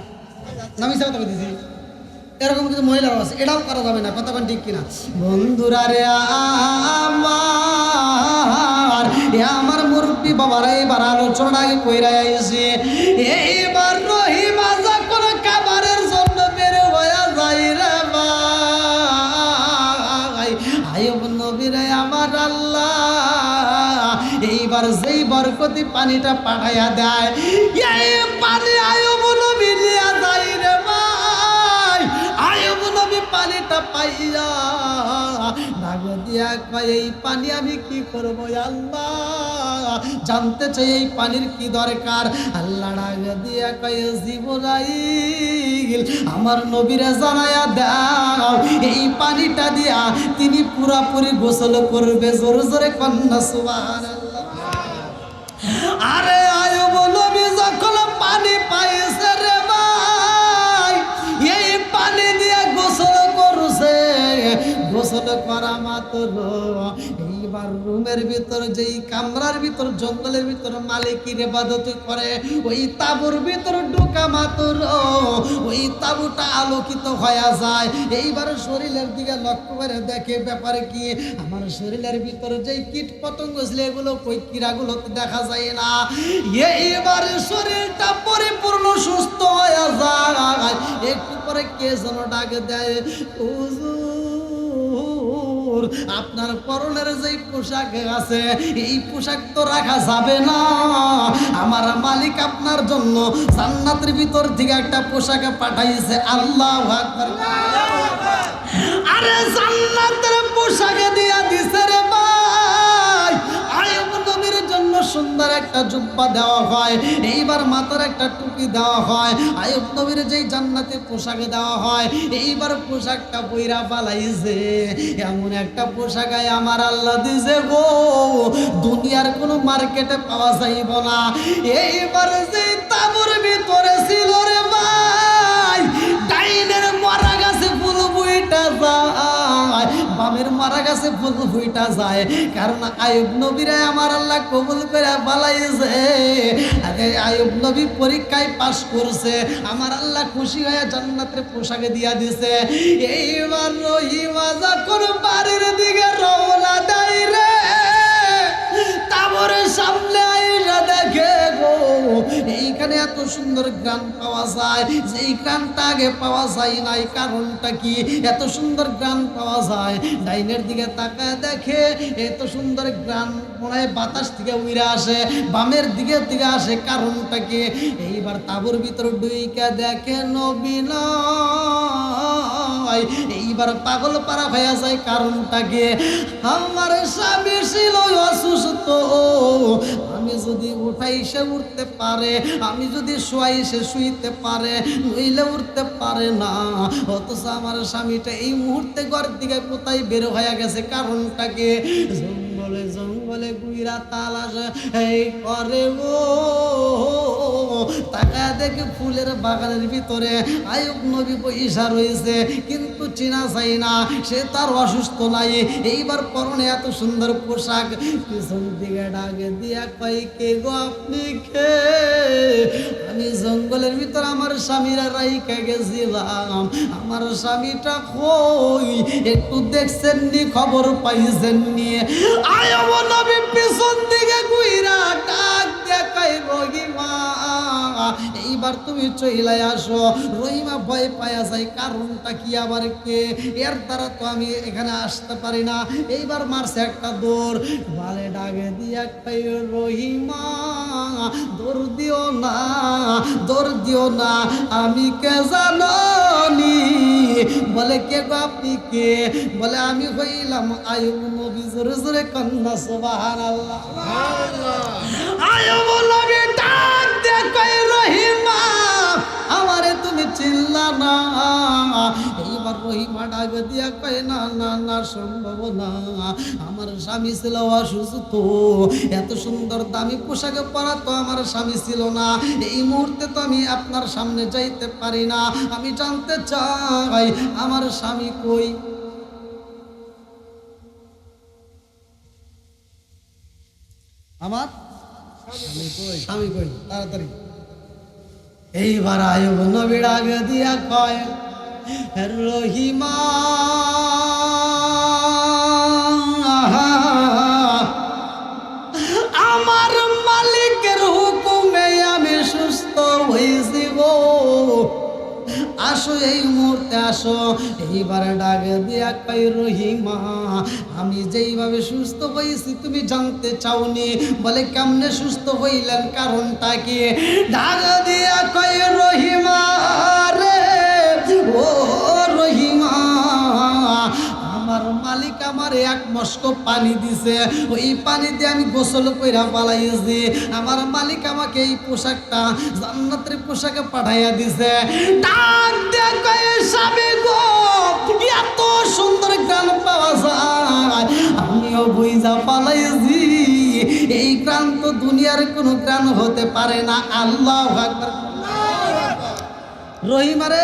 নামি সাথে দিদি, এরকম কিন্তু মহিলারা আছে, এটাও করা যাবে না, কতক্ষণ ঠিক কিনা? বন্ধুরা রে আমার মুরব্বী বাবারা এবার আলোচনা কইরা আইছে, এইবার রহিমা যখন খাবারের জন্য বের হয়ে যাই রে ভাই, আয়ুব নবীরে আমার আল্লাহ এইবার যেই বরকতি পানিটা পাঠাইয়া দেয়, এই পানি আয়ুব নবী নিয়া যাই রে ভাই। আয়ুব নবী পানিটা পাইয়া ডাক দিয়া কয়, এই পানি আমি কি করবো আল্লাহ? জানতে চাই এই পানির কি দরকার। আল্লাহ ডাক দিয়া কয়, জিবরাইল আমার নবীরে জানায়া দাও এই পানিটা দিয়া তিনি পুরাপুরি গোসল করবে। জোরে জোরে কন্যা সুবহানাল্লাহ। আরে আয়ুব নবী যখন পানি পাইছে রে ভাই, এই পানি দিয়ে গোসল করছে। গোসল করা মাত্র এইবার রুমের ভিতর, যেই কামরার ভিতর জঙ্গলের ভিতর মালিকের ইবাদত করে, ওই তাবুর ভিতর ঢোকা মাত্র ওই তাবুটা আলোকিত হয়ে যায়। এইবার শরীরের দিকে লক্ষ্য করে দেখে ব্যাপারে কি, আমার শরীরের ভিতর যেই কীট পতঙ্গ ছিল এগুলো কই, কীড়াগুলো দেখা যায় না। এইবার শরীরটা পরিপূর্ণ সুস্থ হয়ে যায়। একটু পরে কে যেন ডাক দেয়, হুজুর আপনার পরনের যেই পোশাক আছে এই পোশাক তো রাখা যাবে না, আমার মালিক আপনার জন্য জান্নাতের ভিতর থেকে একটা পোশাক পাঠাইছে। আল্লাহু আকবার। আরে জান্নাতের পোশাক দিয়া দিছে রে ভাই। আয়ুব নবীর জন্য সুন্দর একটা জুব্বা দেওয়া হয়, এইবার মাথার একটা টুপি দেওয়া হয়। আয়ুব নবীর যেই জান্নাতে পোশাক দেওয়া হয়, এইবার পোশাকটা পইরা পালাইছে। এমন একটা পোশাক আমার আল্লাহ দিছে গো, দুনিয়ার কোনো মার্কেটে পাওয়া যাইব না। এইবার যেই তাবুর ভিতরে ছিল রে ভাই, ডাইনের মরা গাছে ফুল ফুইটা যায়, বামের মরা গাছে ফুল ফুইটা যায়, কারণ আয়ুব নবীরে আমার আল্লাহ কবুল করে পালাইছে। আরে আয়ুব নবী পরীক্ষায় পাশ করছে, আমার আল্লাহ খুশি হয়ে জান্নাতের পোশাকে দিয়া দিছে। এইবার রহিমা যখন বাড়ির দিকে রওনা দেয় রে, তারপরে সামনে আইসা দেখে গো এইখানে এত সুন্দর গ্রাম পাওয়া যায়, যেই গ্রামটা আগে পাওয়া যায় নাই। কারণটা কি এত সুন্দর গ্রাম পাওয়া যায়? ডাইনের দিকে তাকায় দেখে এত সুন্দর গ্রাম মনে হয় বাতাস থেকে উইরা আসে, বামের দিকে থেকে আসে। কারণটা কি? এইবার তাবুর ভিতর ডুইকা দেখে নবী নাই। এইবার পাগল পারা হয়ে যায়। কারণটা কি? আমার স্বামী ছিল অসুস্থ, আমি যদি উঠাই সে উঠতে পারে, আমি যদি শোয়াই সে শুইতে পারে, নইলে উঠতে পারে না। অথচ আমার স্বামীটা এই মুহূর্তে ঘর দিকে কোথায় বের হয়ে গেছে। কারণটা কি? জঙ্গলে জঙ্গলে গুইরা তালাশ এই করে ও তাকা দেখে ফুলের বাগানের ভিতরে আয়ুব নবী পয়সা রয়েছে, কিন্তু চিনা চাই না সে তার অসুস্থ নাই। এইবার পরনে এত সুন্দর পোশাক, পিছন দিকে ডাকে দিয়া কই, কে গো আপনি কে? আমি জঙ্গলের ভিতর আমার স্বামীরা রাইকা গেছিলাম, আমার স্বামীটা কই একটু দেখছেন নি, খবর পাইছেন নি? আয়ুব নবী পিছন দিকে গুইরা ডাক দিয়া কই, রহিমা এইবার তুমি চইলাই আসো। রহিমা ভয় পায়া যায়। কারণটা কি আবার কে? এর দ্বারা তো আমি এখানে আসতে পারি না। এইবার মারছে একটা দৌড়, বালে ডাকে দিয়া কই, রহিমা দৌড় দিও না, দৌড় দিও না, আমি কে জানি? বলে কে গো আপনি কে? বলে আমি হইলাম আয়ুব নবী। জোরে জোরে কন্যা সুবহানাল্লাহ। আয়ুব নবী ডাক দিয়ে কই, রহিমা আমারে তুমি চিনলা না? এইবার রহিমা ডাক দিয়া কয় না না না, সম্ভব না, আমার স্বামী ছিল অসুস্থ, এত সুন্দর দামি পোশাকে পরা তো আমার স্বামী ছিল না, এই মুহূর্তে তো আমি আপনার সামনে যাইতে পারি না, আমি জানতে চাই আমার স্বামী কই। আমার স্বামী কই, তাড়াতাড়ি। এইবার আয়ুব নবী ডাক দিয়া কয় রহিমা, আমার মালিকের হুকুমে আমি সুস্থ হয়েছি গো, আসো এই মুহূর্তে আসো। এইবার ডাক দিয়া কই রহিমা, আমি যেইভাবে সুস্থ হয়েছি তুমি জানতে চাওনি, বলে কেমনে সুস্থ হইলেন, কারণটা কি? ডাক দিয়া কই রহিমা রে, ও রহিমা, আমার মালিক আমার এক মস্ক পানি দিছে, ওই পানি দিয়ে আমি গোসল কইরা পালাইছি, আমার মালিক আমাকে এই পোশাকটা জান্নাতের পোশাকে পাঠাইয়া দিছে। ডাক দিয়ে কয় স্বামী গো, এত সুন্দর গান পাওয়া যায়, আমিও বুঝা পালাইছি এই গান তো দুনিয়ার কোনো গান হতে পারে না। আল্লাহু আকবার। রহিমারে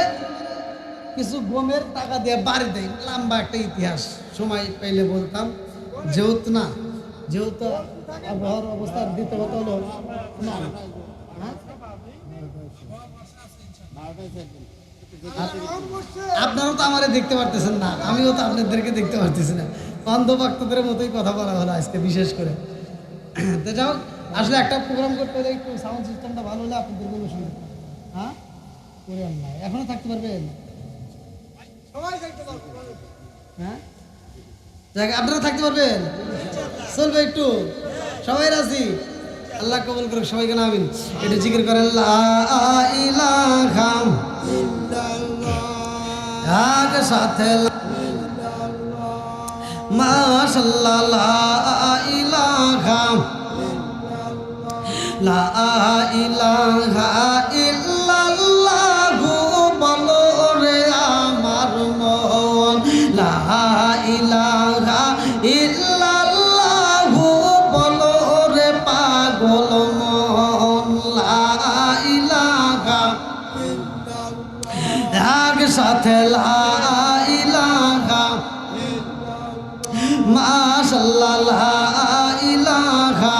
কিছু গমের টাকা দিয়ে বাড়ি দেয়, লম্বা একটা ইতিহাস, সময় পাইলে বলতাম, যেহেতু না, যেহেতু আবহাওয়ার অবস্থা দিতে কথা হলো না, আপনারাও তো আমারে দেখতে পারতেছেন না, আমিও তো আপনাদেরকে দেখতে পারতেছি না, অন্ধভক্তদের মতোই কথা বলা হলো আজকে বিশেষ করে। তো যাও, আসলে একটা প্রোগ্রাম করতে হলে একটু সাউন্ড সিস্টেমটা ভালো হলে আপনাদের কোনো শুনবেন। হ্যাঁ, করে না এখনো থাকতে পারবেন? হ্যাঁ, আপনারা থাকতে পারবেন? চলবে একটু, সবাই রাজি? আল্লাহ কবুল করুক, সবাইকে আমিন। একটু জিকির করেন লা ইলাহা ইল্লাল্লাহ, সাথে মাশাআল্লাহ, লা ইলাহা ইল্লাল্লাহ, বলো রে আমার মন, লা ইলাহা ইল্লাল্লাহ, বলো রে পাগল মন, লা ইলাহা সাথে লা ইলাহা মাশাআল্লাহ, লা ইলাহা,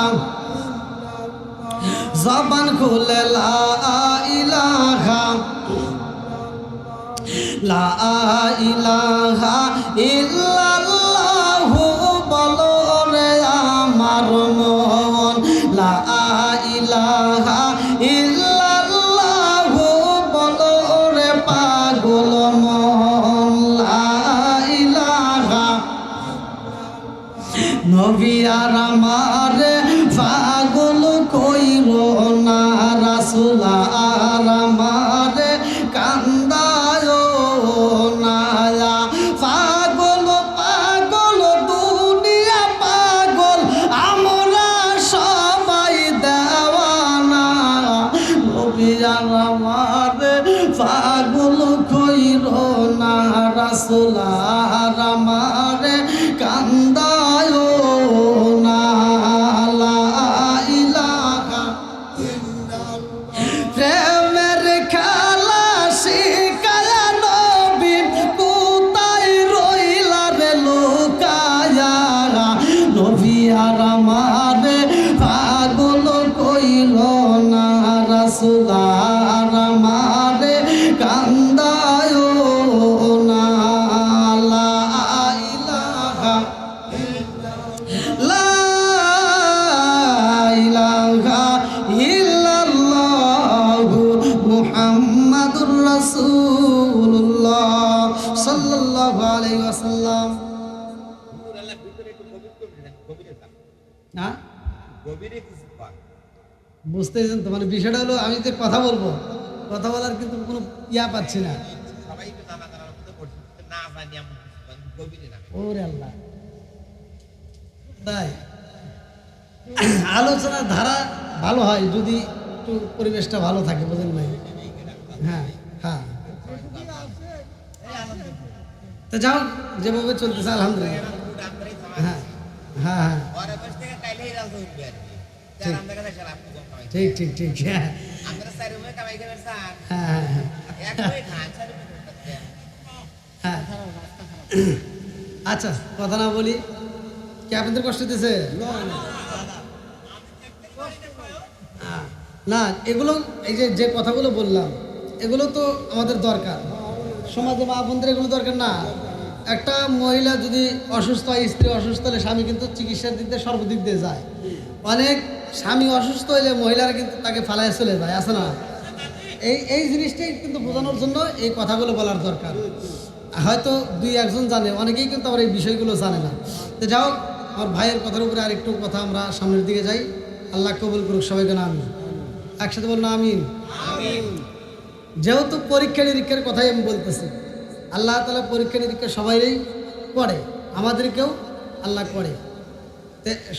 জবান খুলে লা ইলাহা ইল্লাল্লাহ, বলো রে আমার মন, লা ইলাহা ইল্লাল্লাহ, বলো রে পাগল মন, লা ইলাহা। নবী আর আমার পাগল কইল না, রাসূল আর আমার কান্দায় না, পাগল পাগল দুনিয়া পাগল, আমরা সবাই দেওয়ানা, নবী আর আমার পাগল কইল না, রাসূল আর আমার কান্দায় না, লা ইলাহা প্রেমের খেলা শিখায়া নবী কোথায় রইলা রে লুকায়া, নবী আর আমার পাগল কইল না, রাসূল আর আমার কান্দায় না, লা ইলাহা লা ইলাহা ইল্লাল্লাহু মুহাম্মাদুর রাসূলুল্লাহ সাল্লাল্লাহু আলাইহি ওয়াসাল্লাম। না বুঝতেছেন তো, মানে বিষয়টা হলো আমি যে কথা বলবো, কথা বলার কিন্তু কোনো ইয়া পাচ্ছি না। ওরে আল্লাহ, তাই আলোচনার ধারা ভালো হয় যদি একটু পরিবেশটা ভালো থাকে, বুঝেন নাই? হ্যাঁ হ্যাঁ, তো যাও, যেভাবে চলতেছে আলহামদুলিল্লাহ। হ্যাঁ হ্যাঁ হ্যাঁ, ঠিক ঠিক ঠিক, হ্যাঁ হ্যাঁ হ্যাঁ। আচ্ছা, কথা না বলি কি আপনাদের কষ্ট দিতেছে? না, এগুলো এই যে কথাগুলো বললাম, এগুলো তো আমাদের দরকার সমাজে, মা বোনদের এগুলো দরকার না? একটা মহিলা যদি অসুস্থ হয়, স্ত্রী অসুস্থ হলে স্বামী কিন্তু চিকিৎসার দিক দিয়ে সর্বদিক দিয়ে যায়। অনেক স্বামী অসুস্থ হলে মহিলারা কিন্তু তাকে ফালায় চলে যায়, আছে না? এই জিনিসটাই কিন্তু বোঝানোর জন্য এই কথাগুলো বলার দরকার। হয়তো দুই একজন জানে, অনেকেই কিন্তু আবার এই বিষয়গুলো জানে না। তো যাও, আমার ভাইয়ের কথার উপরে আরেকটু কথা আমরা সামনের দিকে যাই। আল্লাহ কবুল করুক সবাইকে, না আমিন, একসাথে বল না আমিন। যেহেতু পরীক্ষা নিরীক্ষার কথাই আমি বলতেছি, আল্লাহ তাআলা পরীক্ষা নিরীক্ষা সবাইই করে, আমাদেরকেও আল্লাহ করে।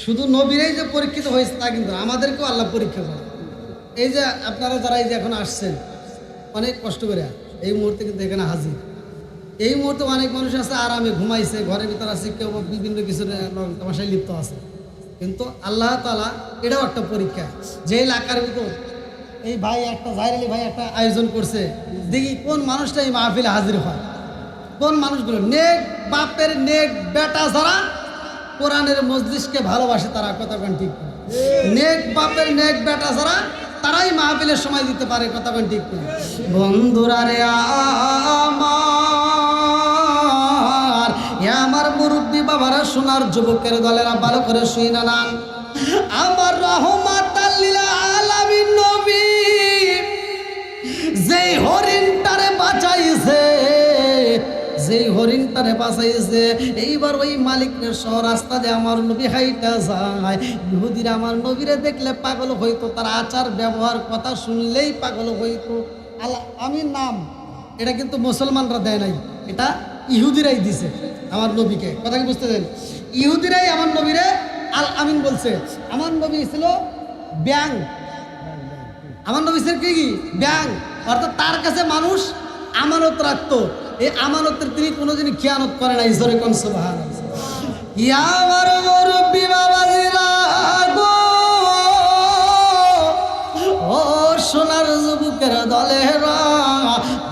শুধু নবীরাই যে পরীক্ষিত হয়েছে তা কিন্তু, আমাদেরকেও আল্লাহ পরীক্ষা করে। এই যে আপনারা যারা এই যে এখন আসছেন অনেক কষ্ট করে, এই মুহূর্তে কিন্তু এখানে হাজির। এই মুহূর্তে অনেক মানুষ আছে আরামে ঘুমাইছে, ঘরের ভিতরে আছে, কেউ বিভিন্ন কিছু তামাশায় লিপ্ত আছে। কিন্তু আল্লাহ তাআলা এটাও একটা পরীক্ষা, যে এলাকার ভিতর এই ভাই একটা জাহির ভাই একটা আয়োজন করছে, দেখি কোন মানুষটা এই মাহফিলে হাজির হয়, কোন মানুষগুলো নেক বাপের নেক বেটা যারা কোরআনের মজলিসকে ভালোবাসে, তারা কথা কোন ঠিক না? নেক বাপের নেক বেটা যারা, তারাই মাহফিলের সময় দিতে পারে, কথা কোন ঠিক না? বন্ধুরা রে আমার, আমার মুরব্বী বাবারা, সোনার যুবকের দলেরা, ভালো করে শুই না নান। আমার রহমাতাল লিল আলামিন নবী যেই হরিণটারে বাঁচাইছে, যেই হরিণটারে বাঁচাইছে, এইবার ওই মালিকের সহ রাস্তা দিয়ে আমার নবী হাইটা যায়। ইহুদিরা আমার নবীরে দেখলে পাগল হইতো, তার আচার ব্যবহার কথা শুনলেই পাগল হইতো। আল্লাহ আমিন নাম, এটা কিন্তু মুসলমানরা দেয় নাই, এটা ইহুদিরাই দিছে আমার নবীকে। কথা কি বুঝতে দেন? ইহুদিরাই আমার নবীরে আল আমিন বলছে। আমার নবী ছিল ব্যাং, আমার নবী ছিল কি ব্যাং, অর্থাৎ তার কাছে মানুষ আমানত রাখতো। এই আমানতের তিনি কোনোদিনই খেয়ানত করে নাই। জোরে কোন সুবহানাল্লাহ। ইয়া আমার মুরব্বি বাবাজিরা গো, ও সোনার যুবকের দলেরা,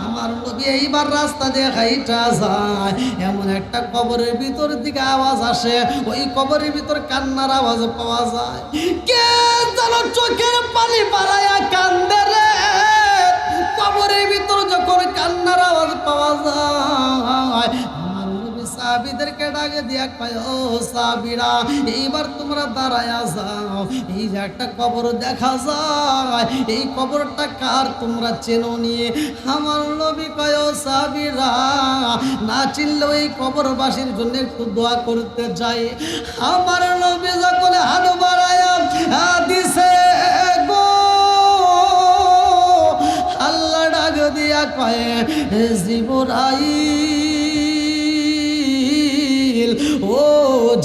আমার নবী এইবার রাস্তা দিয়ে হাইটা যায়, এমন একটা কবরের ভিতর দিকে আওয়াজ আসে, ওই কবরের ভিতর কান্নার আওয়াজ পাওয়া যায়। কে যেন চোখের পানি বাড়ায়া কান্দে রে, কবরের ভিতর যখন কান্নার আওয়াজ পাওয়া যায়, আমার নবী সাহাবীদেরকে ডাকে দিয়া কয়, ও সাহাবীরা, এইবার তোমরা দাঁড়ায়া যাও, এই যে একটা কবর দেখা যায়, এই কবরটা কার তোমরা চেনো নিয়ে? আমার নবী কয়, ও সাহাবীরা, না চিনলেও এই কবরবাসীর জন্য একটু দোয়া করতে চাই। আমার নবী যখন হাত বাড়ায়া দিছে গো, আল্লাহ ডাক দিয়া কয়, জিবরাইল, ও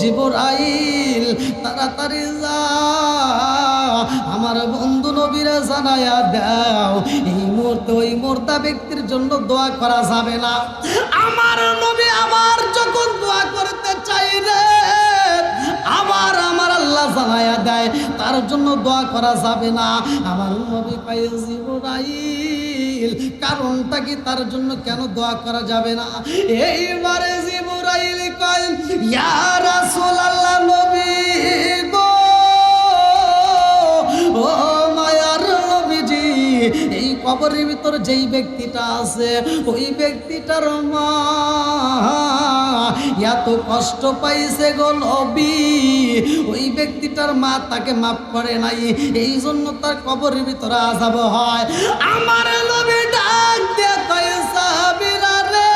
জিবরাইল, তাড়াতাড়ি যা, আমার বন্ধু নবীরা জানায়া দাও, এই মুহূর্তে ওই মুর্দা ব্যক্তির জন্য দোয়া করা যাবে না। আমার নবী আবার যখন দোয়া করতে চাই রে, আবার আমার আল্লাহ জানায়া দেয় তার জন্য দোয়া করা যাবে না। আমার নবী কয়, জিবরাইল, কারণটা কি, তার জন্য কেন দোয়া করা যাবে না? এইবারে জিবরাইল কয়, ইয়া রাসূলুল্লাহ, নবী গো, ও মায়ার নবীজি, এই কবরের ভিতর যেই ব্যক্তিটা আছে, ওই ব্যক্তিটার মা এত কষ্ট পাইছে গো নবী, ওই ব্যক্তিটার মা তাকে মাফ করে নাই, এই জন্য তার কবরের ভিতরে আযাব হয়। আমার নবী ডাক দিয়ে কয়, সাহাবীরা রে,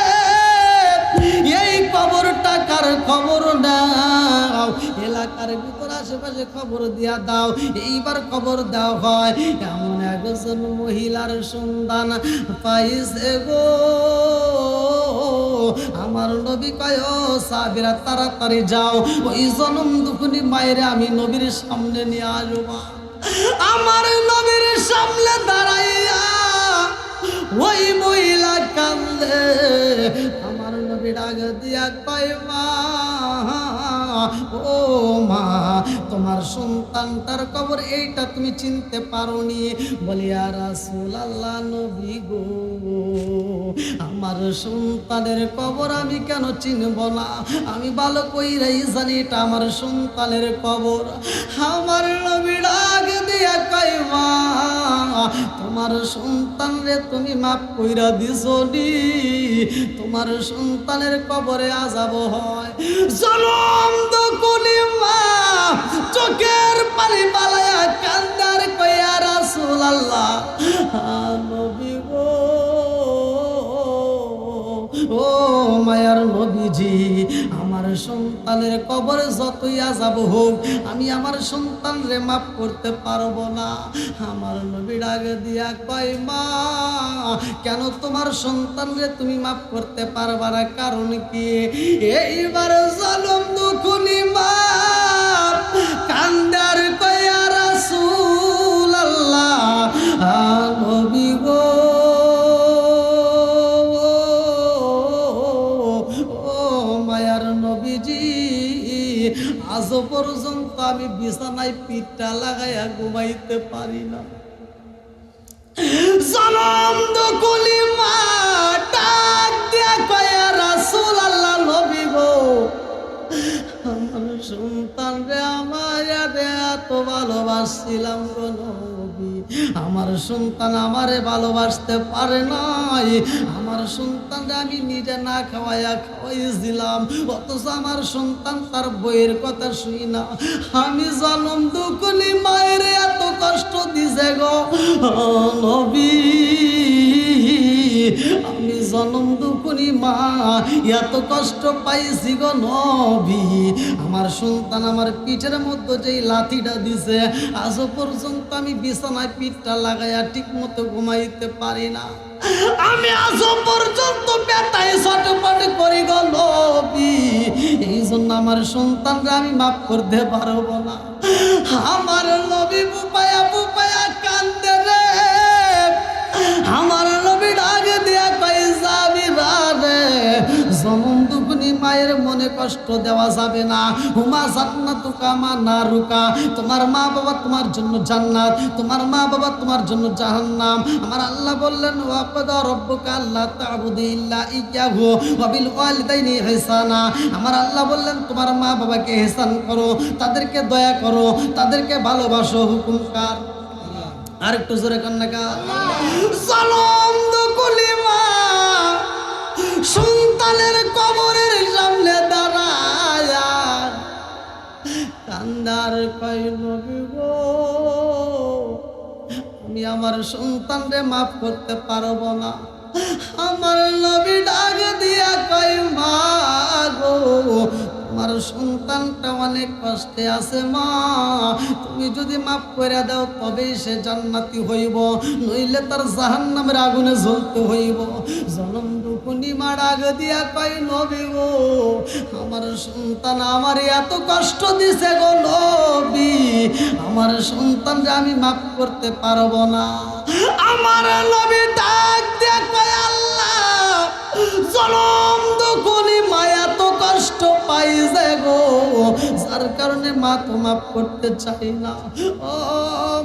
এই কবরটা কার কবর নাও, এলাকার ভিতর আশেপাশে খবর দিয়া দাও। এইবার খবর দেওয়া হয়, এমন একজন মহিলার সন্ধান পাইছে গো। আমার নবী কয়, ও সাহাবীরা, তাড়াতাড়ি যাও, ওই জনম দুঃখিনী মায়ের আমি নবীর সামনে নিয়ে আসবো। আমার নবীর সামনে দাঁড়াইয়া ওই মহিলা কান্দে, আমার নবী ডাক দিয়া কয় মা, ও মা, তোমার সন্তানটার কবর এইটা তুমি চিনতে পারোনি? বলি ইয়া রাসূলুল্লাহ, নবী গো, আমার সন্তানের কবর আমি কেন চিনব না? আমি ভালো কইরাই জানি এটা আমার সন্তানের কবর। আমার নবী ডাক দিয়া কয় মা, তোমার সন্তান রে তুমি মাফ কইরা দিছো নি? তোমার সন্তানের কবরে আযাব হয়। জনম দুকুনি মা চোখের পানি বালায়া কান্দার কয় ইয়া রাসূলুল্লাহ, নবী গো, ও মায়ার নবীজি, আমার সন্তানের কবরে যতই আযাব হোক আমি আমার সন্তান রে মাফ করতে পারবো না। আমার নবী ডাক দিয়া কয় মা, কেন তোমার সন্তান রে তুমি মাফ করতে পারবা না? কারণ কি? এইবার জনম দুখুনি মা কান্দার কয় ইয়া রাসূলুল্লাহ, নবী গো, আজ পর্যন্ত আমি বিছানায় পিঠটা লাগাইয়া ঘুমাইতে পারি না। জনম দুকুলি মা ডাক দিয়া কয় ইয়া রাসূলুল্লাহ, নবী গো, আমার সন্তান রে আমার এত ভালোবাসছিলাম গো নবী, আমার সন্তান আমারে ভালোবাসতে পারে নাই। আমার সন্তানরে আমি নিজে না খাওয়াইয়া খাওয়াইছিলাম, অথচ আমার সন্তান তার বইয়ের কথা শুই না। আমি জনম দুকুনি মায়ের এত কষ্ট দিছে গো নবী, আমি জনম দুকুনি মা এত কষ্ট পাইছি গো নবী। আমার সন্তান আমার পিঠের মধ্যে যেই লাথিটা দিছে, আজ পর্যন্ত আমি বিছানায় পিঠটা লাগাইয়া ঠিক মতো ঘুমাইতে পারি না। আমি আজ পর্যন্ত ব্যথায় ছটফট করি গো নবী, এই জন্য আমার সন্তানরা আমি মাফ করতে পারবো না। আমার নবী বুপায়া বুপায়া কান্দে রে, আমার নবী ডাক দিয়া কই যাবি রে, জনম দুকুনি মায়ের মনে কষ্ট দেওয়া যাবে না। হুমা জান্নাতুকা মা নারুকা, তোমার মা বাবা তোমার জন্য জান্নাত, তোমার মা বাবা তোমার জন্য জাহান্নাম। আমার আল্লাহ বললেন ওয়াকাদা রব্বুকা আল্লা তা'বুদু ইল্লা ইয়্যাহু ওয়া বিল ওয়ালিদাইনি ইহসানা। আমার আল্লাহ বললেন তোমার মা বাবাকে ইহসান করো, তাদেরকে দয়া করো, তাদেরকে ভালোবাসো। হুকুম কার? আর একটু জোরে কান্নাকা। জনম দুকুলি মা সন্তানের কবরের সামনে দাঁড়ায়া কান্দার কয় নবী গো, আমি আমার সন্তানরে মাফ করতে পারবো না। আমার নবী ডাক দিয়া কয় মা গো, আমার সন্তানটা অনেক কষ্টে আছে মা, তুমি যদি মাফ করে দাও তবেই সে জান্নাতি হইব, নইলে তার জাহান্নামের আগুনে জ্বলতে হইব। জনম দুকুনি মা ডাক দিয়া কয় নবী গো, আমার সন্তান আমার এত কষ্ট দিছে গো নবী, আমার সন্তানকে আমি মাফ করতে পারবো না। আমার নবী ডাক দিয়া কয় আল্লাহ, জনম দুকুনি মা এত কষ্ট পাইছে গো, যার কারণে মা তো মাফ করতে চাই না। ও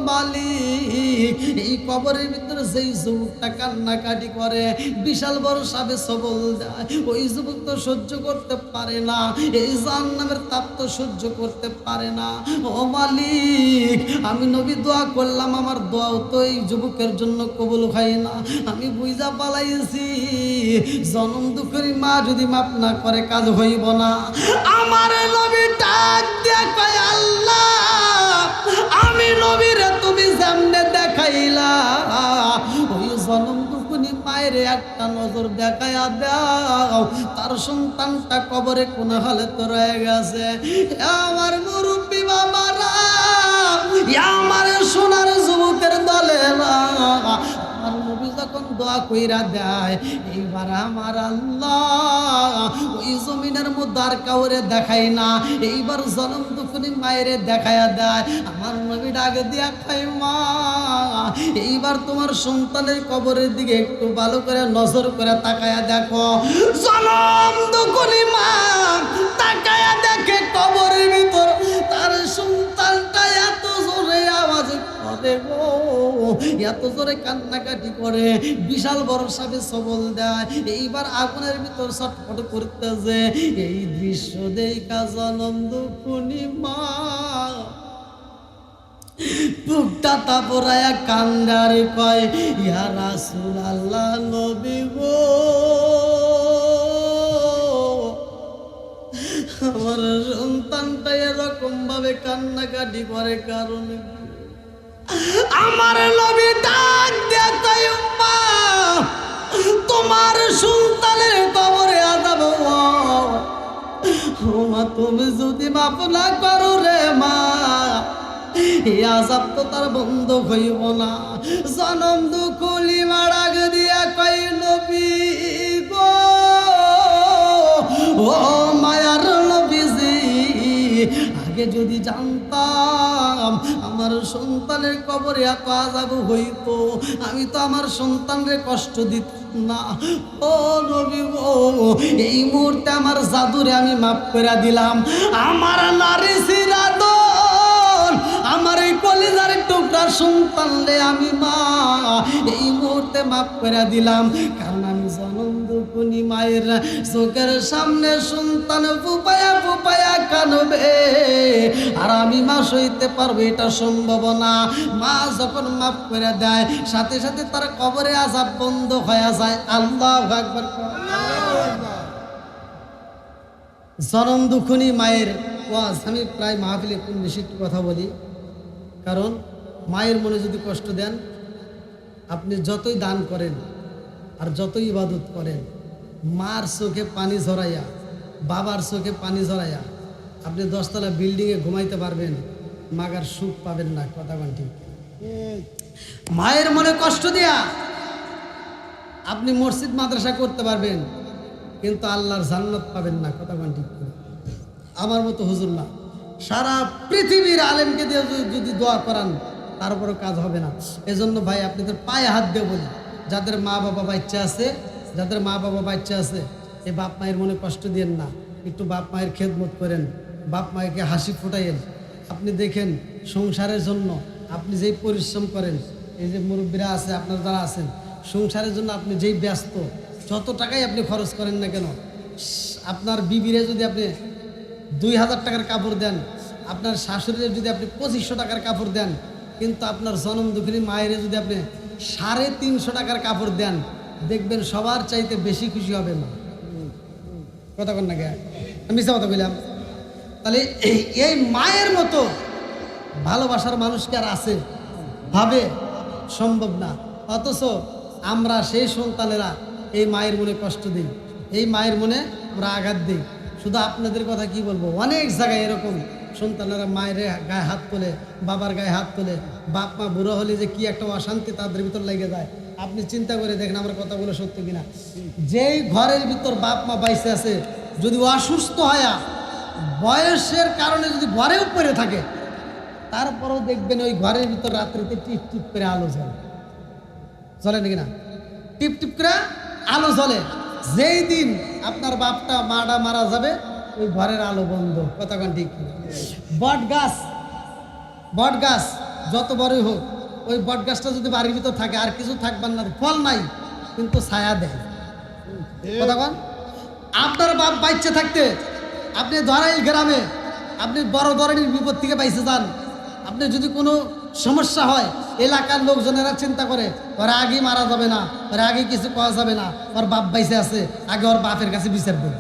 মালিক, এই কবরের ভিতরে যেই যুবকটা কান্নাকাটি করে, বিশাল বড় সাবে সবল যায়, ওই যুবক তো সহ্য করতে পারে না, এই জাহান্নামের তাপ তো সহ্য করতে পারে না। ও মালিক, আমি নবী দোয়া করলাম, আমার দোয়াও তো এই যুবকের জন্য কবুল হয় না। আমি বুঝা পালাইছি, জনম দুঃখের মা যদি মাফ না করে কাজ হইব না। আমার নবী ডাক দিয়া কয় আল্লাহ, আমি নবীরে তুমি সামনে দেখাইলা, ওই জনম দুকুনি মায়ের একটা নজর দেখাইয়া দাও, তার সন্তানটা কবরে কোন হালতে রয়ে গেছে। আমার মুরব্বী বাবারা, আমার সোনার যুবকের দলেরা, আমার নবী যখন দোয়া কইরা দেয়, এইবার আমার আল্লাহ ওই জমিনের মধ্যে আর কাউরে দেখায় না, এইবার জনম দুঃখী মায়েরে দেখায়া দেয়। আমার নবী ডাক দিয়া কয়, মা এইবার তোমার সন্তানের কবরের দিকে একটু ভালো করে নজর করে তাকায়া দেখো। জনম দুঃখী মা তাকায়া দেখে কবরের ভিতর তার সন্তানটা এত জোরে আওয়াজ করে গো, এত জোরে কান্নাকাটি করে, বিশাল বড় সাপে সবল দেয়। এইবার আগুনের ভিতর ছটফট করতেছে। এই দৃশ্য দেখা জনম দুঃখী মা বুকটা তাপরায়া কান্দার কয়, ইয়া রাসূলুল্লাহ নবী গো, আমার সন্তানটা এরকম ভাবে কান্নাকাটি করে কারণ আমার নবী ডাক দেয়া কয়, মা তোমার সন্তানের কবরে আযাব, ও মা তুমি যদি মাফ না করো রে মা, এই আযাব তো তার বন্ধ হইব না। জনম দুঃখী মা ডাক দিয়া কয়, নবী গো, ও মায়ার নবীজি, আগে যদি জানতাম আমার সন্তানের কবরে এত আযাব হইতো, আমি তো আমার সন্তানের কষ্ট দিতাম না। ও নবী গো, এই মুহূর্তে আমার জাদুরে আমি মাফ করে দিলাম। আমার নারী সিরাদন, আমার এই কলিজার টুকরা সন্তান রে আমি মা এই মুহূর্তে মাফ করে দিলাম, কারণ আমি জনম দুঃখী মায়ের চোখের সামনে সন্তান ফুপায়া ফুপায়া কানবে, আর আমি মা সইতে পারবো এটা সম্ভব না। মা যখন মাফ করে দেয়, সাথে সাথে তার কবরে আযাব বন্ধ হয়ে যায়। আল্লাহু আকবার। জনম দুঃখী মায়ের ওয়াজ আমি প্রায় মাহফিলে কোন বেশি একটু কথা বলি, কারণ মায়ের মনে যদি কষ্ট দেন, আপনি যতই দান করেন আর যতই ইবাদত করেন, মার চোখে পানি ঝরাইয়া, বাবার চোখে পানি ঝরাইয়া আপনি 10 তলা বিল্ডিংয়ে ঘুমাইতে পারবেন, মাগার সুখ পাবেন না। কথা বলেন ঠিক? মায়ের মনে কষ্ট দিয়া আপনি মসজিদ মাদ্রাসা করতে পারবেন, কিন্তু আল্লাহর জান্নাত পাবেন না। কথা বলেন ঠিক? আমার মতো হুজুর না, সারা পৃথিবীর আলেমকে দিয়ে যদি দোয়া করান তারপরও কাজ হবে না। এজন্য ভাই আপনাদের পায়ে হাত দিয়ে বলি, যাদের মা বাবা বাচ্চা আছে, যাদের মা বাবা বাচ্চা আছে, এই বাপ মায়ের মনে কষ্ট দিয়েন না, একটু বাপ মায়ের খেদমত করেন, বাপ মায়েরকে হাসি ফোটাইয়েন। আপনি দেখেন সংসারের জন্য আপনি যেই পরিশ্রম করেন, এই যে মুরব্বীরা আছে, আপনার যারা আছেন, সংসারের জন্য আপনি যেই ব্যস্ত, যত টাকাই আপনি খরচ করেন না কেন, আপনার বিবিরে যদি আপনি 2000 টাকার কাপড় দেন, আপনার শাশুড়ির যদি আপনি 2500 টাকার কাপড় দেন, কিন্তু আপনার জনম দুঃখিনী মায়ের যদি আপনি 350 টাকার কাপড় দেন, দেখবেন সবার চাইতে বেশি খুশি হবে না। কথা কন না গে, আমি মিথ্যা কথা বললাম? তাহলে এই মায়ের মতো ভালোবাসার মানুষ কি আর আছে? ভাবে সম্ভব না। অথচ আমরা সেই সন্তানেরা এই মায়ের মনে কষ্ট দিই, এই মায়ের মনে আমরা আঘাত দিই। শুধু আপনাদের কথা কি বলবো, অনেক জায়গায় এরকম সন্তানেরা মায়ের গায়ে হাত তোলে, বাবার গায়ে হাত তোলে। বাপ মা বুড়ো হলে যে কি একটা অশান্তি তাদের ভিতর লেগে যায়, আপনি চিন্তা করে দেখেন আমার কথাগুলো সত্যি কিনা। যেই ঘরের ভিতর বাপ মা বাইসে আছে, যদি অসুস্থ হয়, বয়সের কারণে যদি ঘরেও পড়ে থাকে, তারপরেও দেখবেন ওই ঘরের ভিতর রাত্রিতে টিপ টিপ করে আলো জ্বলে। জ্বলে নাকি না? টিপ টিপ করে আলো জ্বলে। যেই দিন আপনার বাপটা মাটা মারা যাবে, ওই ঘরের আলো বন্ধ। কথা কোন ঠিক? বট গাছ যত বড়ই হোক, ওই বট গাছটা যদি বাড়ির ভিতর থাকে, আর কিছু থাকবার না, ফল নাই কিন্তু ছায়া দেয়। কথা কোন? আপনার বাপ বাচ্চা থাকতে আপনি ধরাইল গ্রামে আপনি বড় ধরনের বিপদ থেকে বাইসে যান, আপনি যদি কোনো সমস্যা হয়, এলাকার লোকজনেরা চিন্তা করে ওরা আগে মারা যাবে না, ওরা আগে কিছু পাওয়া যাবে না, ওর বাপ বাইসে আছে, আগে ওর বাপের কাছে বিচার দেবে।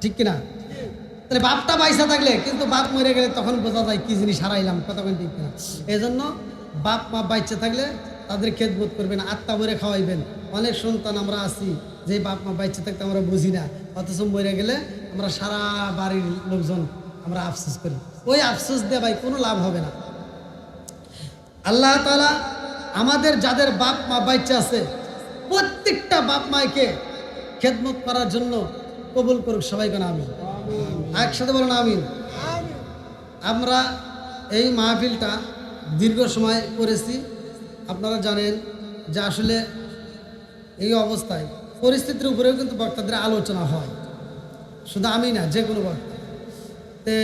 ঠিক কিনা? তাহলে বাপটা বাইসা থাকলে, কিন্তু বাপ মরে গেলে তখন বোঝা যায় কি জিনিস হারাইলাম। কথা বলেন ঠিক কিনা? এই জন্য বাপ মা বাচ্চা থাকলে তাদের খেদবোধ করবেন, আত্মা ভরে খাওয়াইবেন। অনেক সন্তান আমরা আছি যে বাপ মা বাচ্চা থাকতে আমরা বুঝি না, অথচ মরে গেলে আমরা সারা বাড়ির লোকজন আমরা আফসোস করি। ওই আফসোস দিয়ে ভাই কোনো লাভ হবে না। আল্লাহ তাআলা আমাদের যাদের বাপ মা বাচ্চা আছে প্রত্যেকটা বাপ মাকে খেদমত করার জন্য কবুল করুক সবাই, কেন আমিন। একসাথে বলুন আমিন। আমরা এই মাহফিলটা দীর্ঘ সময় করেছি। আপনারা জানেন যে আসলে এই অবস্থায় পরিস্থিতির উপরেও কিন্তু বক্তাদের আলোচনা হয়, শুধু আমি না, যে কোনো বক্তা। তে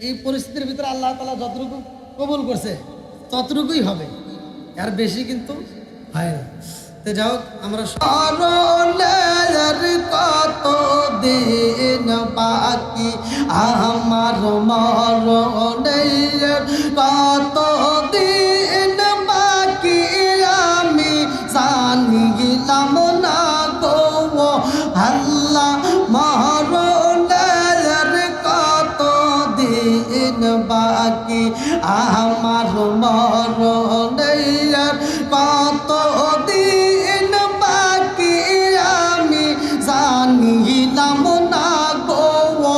এই পরিস্থিতির ভিতরে আল্লাহ তাআলা যতটুকু কবুল করছে ততটুকুই হবে, আর বেশি কিন্তু হয় না। তো যাই হোক, আমরা কত দিন বাকি আমার মরণের, কত দিন বাকি আমি জানিলাম না গো আল্লাহ, মরণের কত দিন বাকি আমার মরণের, কত দিন বাকি আমি জানিলাম না গো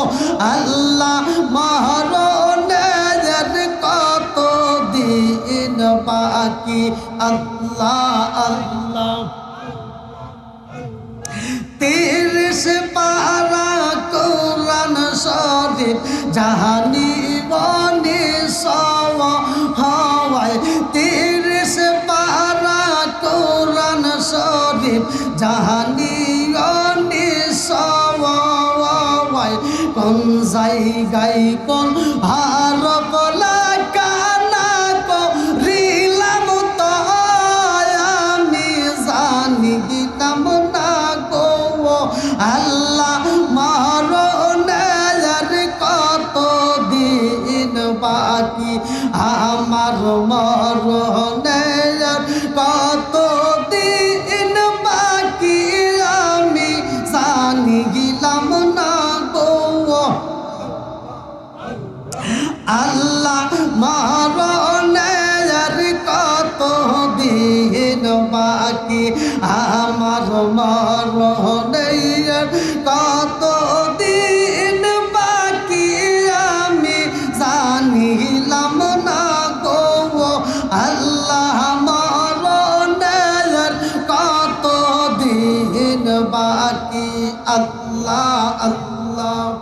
আল্লাহ, মরণের কত দিন বাকি। আল্লাহ আল্লাহ 30 পারা কোরআন শরীফ জাহানি বনি সওয়ায়, 30 পারা কোরআন শরীফ জাহানি বনি সওয়ায়, কোন জায়গায় কোন হরফ লেখা না করিলাম তো আমি জানিলাম না গো আল্লাহ, মরণের কত দিন বাকি আমার মরণ